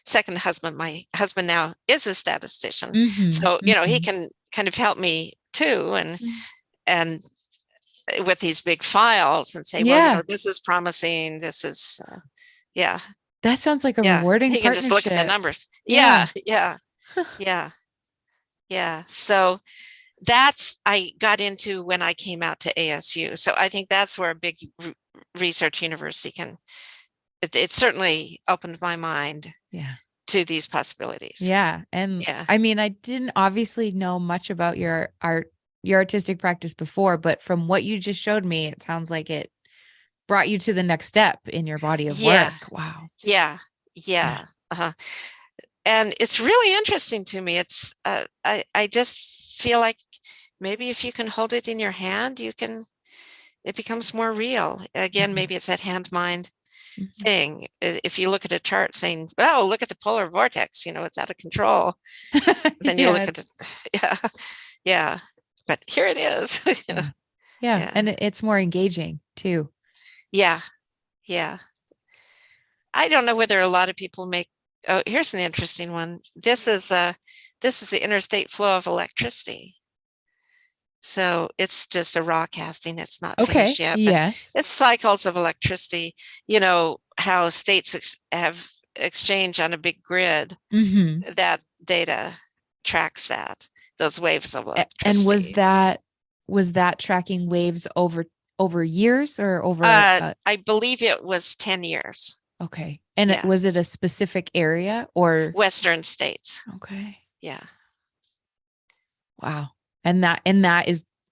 second husband, my husband now is a statistician. So, he can kind of help me too. And with these big files and say, well, this is promising. This is, That sounds like a rewarding he can partnership. just look at the numbers. Yeah. Yeah. So I got into when I came out to ASU. So I think that's where a big research university it certainly opened my mind to these possibilities. Yeah. And I mean, I didn't obviously know much about your artistic practice before, but from what you just showed me, it sounds like it brought you to the next step in your body of work. Wow. Yeah. Uh-huh. And it's really interesting to me. It's I just feel like maybe if you can hold it in your hand, it becomes more real. Again, maybe it's that hand-mind thing. If you look at a chart saying, oh, look at the polar vortex, it's out of control. Then you look at it. Yeah. But here it is. Yeah. And it's more engaging too. Yeah. I don't know whether a lot of people oh, here's an interesting one. This is the interstate flow of electricity. So it's just a raw casting. It's not finished yet. Yes. It's cycles of electricity. How states have exchange on a big grid. That data tracks those waves of electricity. And was that tracking waves over years or over? I believe it was 10 years. Okay. And was it a specific area or? Western states. Okay. Yeah. Wow. And that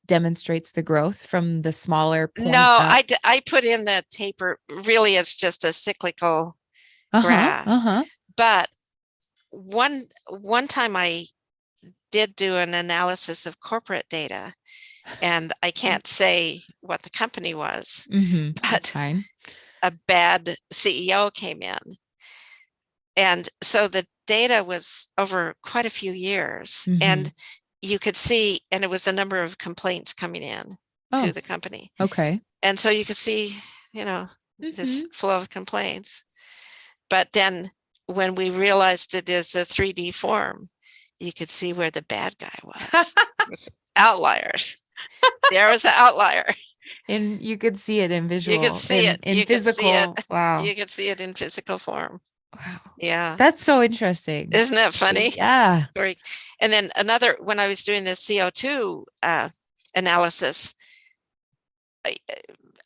demonstrates the growth from the smaller point. No, I put in the taper really as just a cyclical graph. But one time I did do an analysis of corporate data, and I can't say what the company was, but that's fine. A bad CEO came in. And so the data was over quite a few years, and you could see, and it was the number of complaints coming in to the company. Okay. And so you could see, this flow of complaints. But then when we realized it is a 3D form, you could see where the bad guy was. It was outliers. There was an outlier. And you could see it in visual. You could see it in physical. Wow. You could see it in physical form. Wow. Yeah. That's so interesting. Isn't that funny? Yeah. And then when I was doing the CO2 analysis,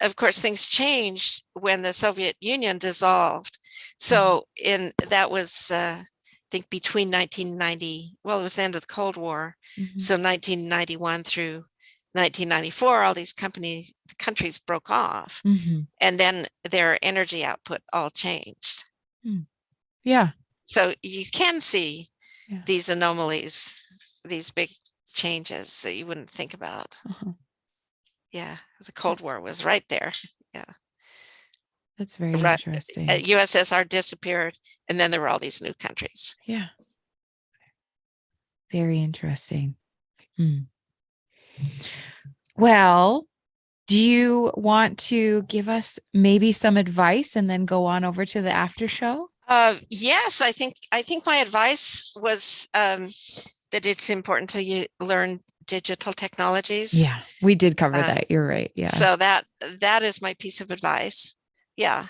of course, things changed when the Soviet Union dissolved. So that was, I think, between 1990, well, it was the end of the Cold War. So 1991 through 1994, all these countries broke off, and then their energy output all changed. Yeah. So you can see these anomalies, these big changes that you wouldn't think about. Yeah, the Cold War was right there. Yeah. That's very interesting. USSR disappeared, and then there were all these new countries. Yeah. Very interesting. Mm. Well, do you want to give us maybe some advice and then go on over to the after show? Yes, I think my advice was that it's important to learn digital technologies. Yeah, we did cover that. You're right. Yeah. So that is my piece of advice. Yeah.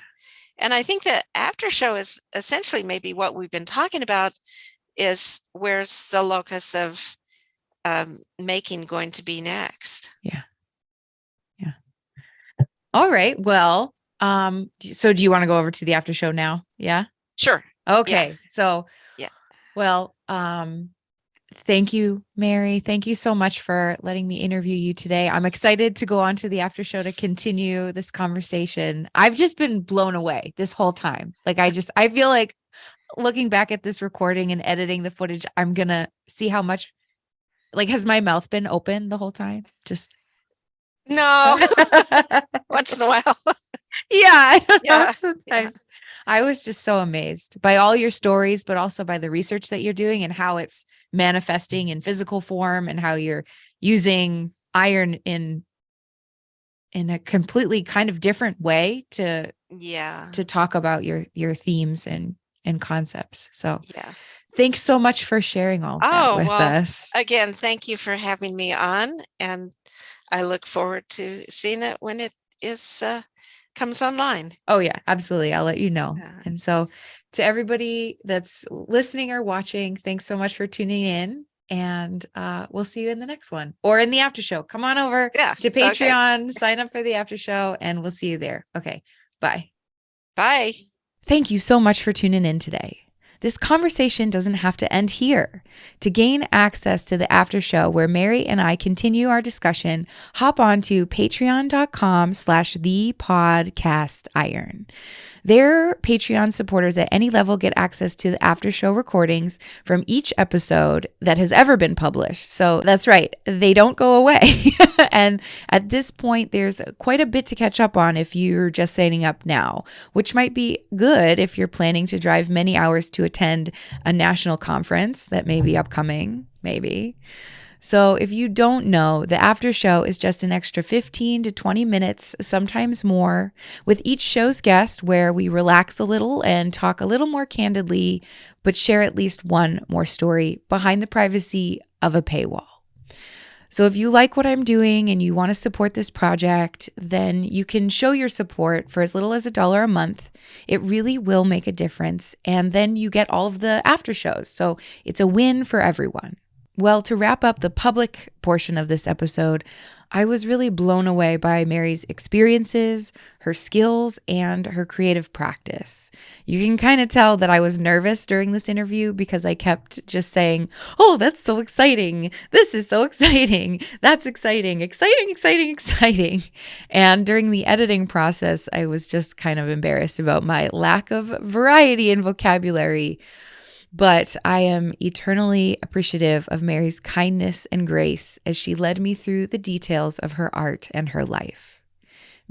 And I think that after show is essentially maybe what we've been talking about is where's the locus of making going to be next. Yeah. Yeah. All right. Well, so do you want to go over to the after show now? Yeah. Sure. Okay. So, Yeah. well, thank you, Mary. Thank you so much for letting me interview you today. I'm excited to go on to the after show to continue this conversation. I've just been blown away this whole time. Like I feel like looking back at this recording and editing the footage, I'm going to see how much, like, has my mouth been open the whole time? Just No, once in a while. Yeah, I don't know. Yeah. Sometimes I was just so amazed by all your stories, but also by the research that you're doing and how it's manifesting in physical form and how you're using iron in a completely kind of different way to talk about your themes and concepts. So Yeah. thanks so much for sharing all of that with us. Again, thank you for having me on, and I look forward to seeing it when it is comes online. Oh yeah, absolutely. I'll let you know. And so to everybody that's listening or watching, thanks so much for tuning in. And we'll see you in the next one or in the after show. Come on over to Patreon, sign up for the after show, and we'll see you there. Okay. Bye. Bye. Thank you so much for tuning in today. This conversation doesn't have to end here. To gain access to the after show where Mary and I continue our discussion, hop on to patreon.com/thepodcastiron. Their Patreon supporters at any level get access to the after show recordings from each episode that has ever been published. So that's right, they don't go away. And at this point, there's quite a bit to catch up on if you're just signing up now, which might be good if you're planning to drive many hours to attend a national conference that may be upcoming, maybe. So if you don't know, the after show is just an extra 15 to 20 minutes, sometimes more, with each show's guest where we relax a little and talk a little more candidly, but share at least one more story behind the privacy of a paywall. So if you like what I'm doing and you want to support this project, then you can show your support for as little as $1 a month. It really will make a difference. And then you get all of the after shows. So it's a win for everyone. Well, to wrap up the public portion of this episode, I was really blown away by Mary's experiences, her skills, and her creative practice. You can kind of tell that I was nervous during this interview because I kept just saying, "Oh, that's so exciting. This is so exciting. That's exciting. Exciting, exciting, exciting." And during the editing process, I was just kind of embarrassed about my lack of variety in vocabulary. But I am eternally appreciative of Mary's kindness and grace as she led me through the details of her art and her life.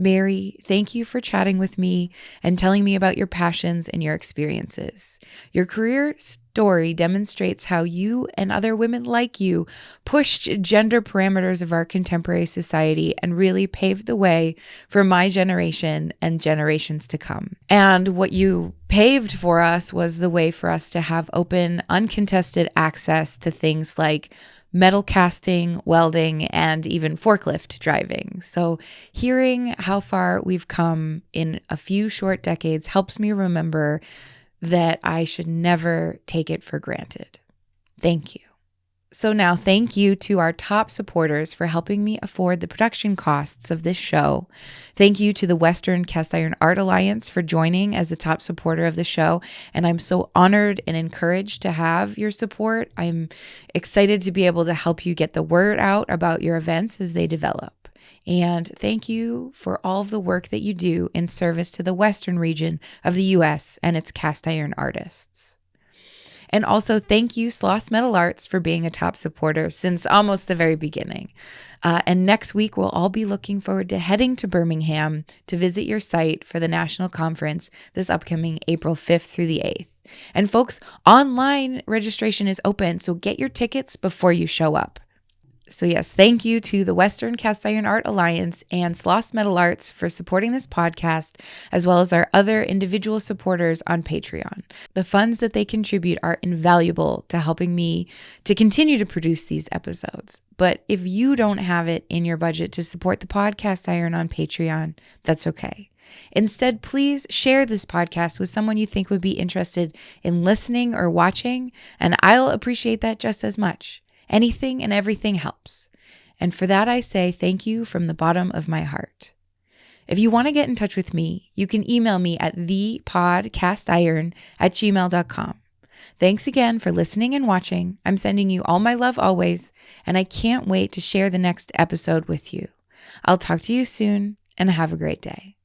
Mary, thank you for chatting with me and telling me about your passions and your experiences. Your career story demonstrates how you and other women like you pushed gender parameters of our contemporary society and really paved the way for my generation and generations to come. And what you paved for us was the way for us to have open, uncontested access to things like metal casting, welding, and even forklift driving. So hearing how far we've come in a few short decades helps me remember that I should never take it for granted. Thank you. So now thank you to our top supporters for helping me afford the production costs of this show. Thank you to the Western Cast Iron Art Alliance for joining as a top supporter of the show. And I'm so honored and encouraged to have your support. I'm excited to be able to help you get the word out about your events as they develop. And thank you for all of the work that you do in service to the Western region of the U.S. and its cast iron artists. And also thank you, Sloss Metal Arts, for being a top supporter since almost the very beginning. And next week, we'll all be looking forward to heading to Birmingham to visit your site for the national conference this upcoming April 5th through the 8th. And folks, online registration is open, so get your tickets before you show up. So yes, thank you to the Western Cast Iron Art Alliance and Sloss Metal Arts for supporting this podcast, as well as our other individual supporters on Patreon. The funds that they contribute are invaluable to helping me to continue to produce these episodes. But if you don't have it in your budget to support the podcast Iron on Patreon, that's okay. Instead, please share this podcast with someone you think would be interested in listening or watching, and I'll appreciate that just as much. Anything and everything helps. And for that, I say thank you from the bottom of my heart. If you want to get in touch with me, you can email me at thepodcastiron@gmail.com. Thanks again for listening and watching. I'm sending you all my love always, and I can't wait to share the next episode with you. I'll talk to you soon, and have a great day.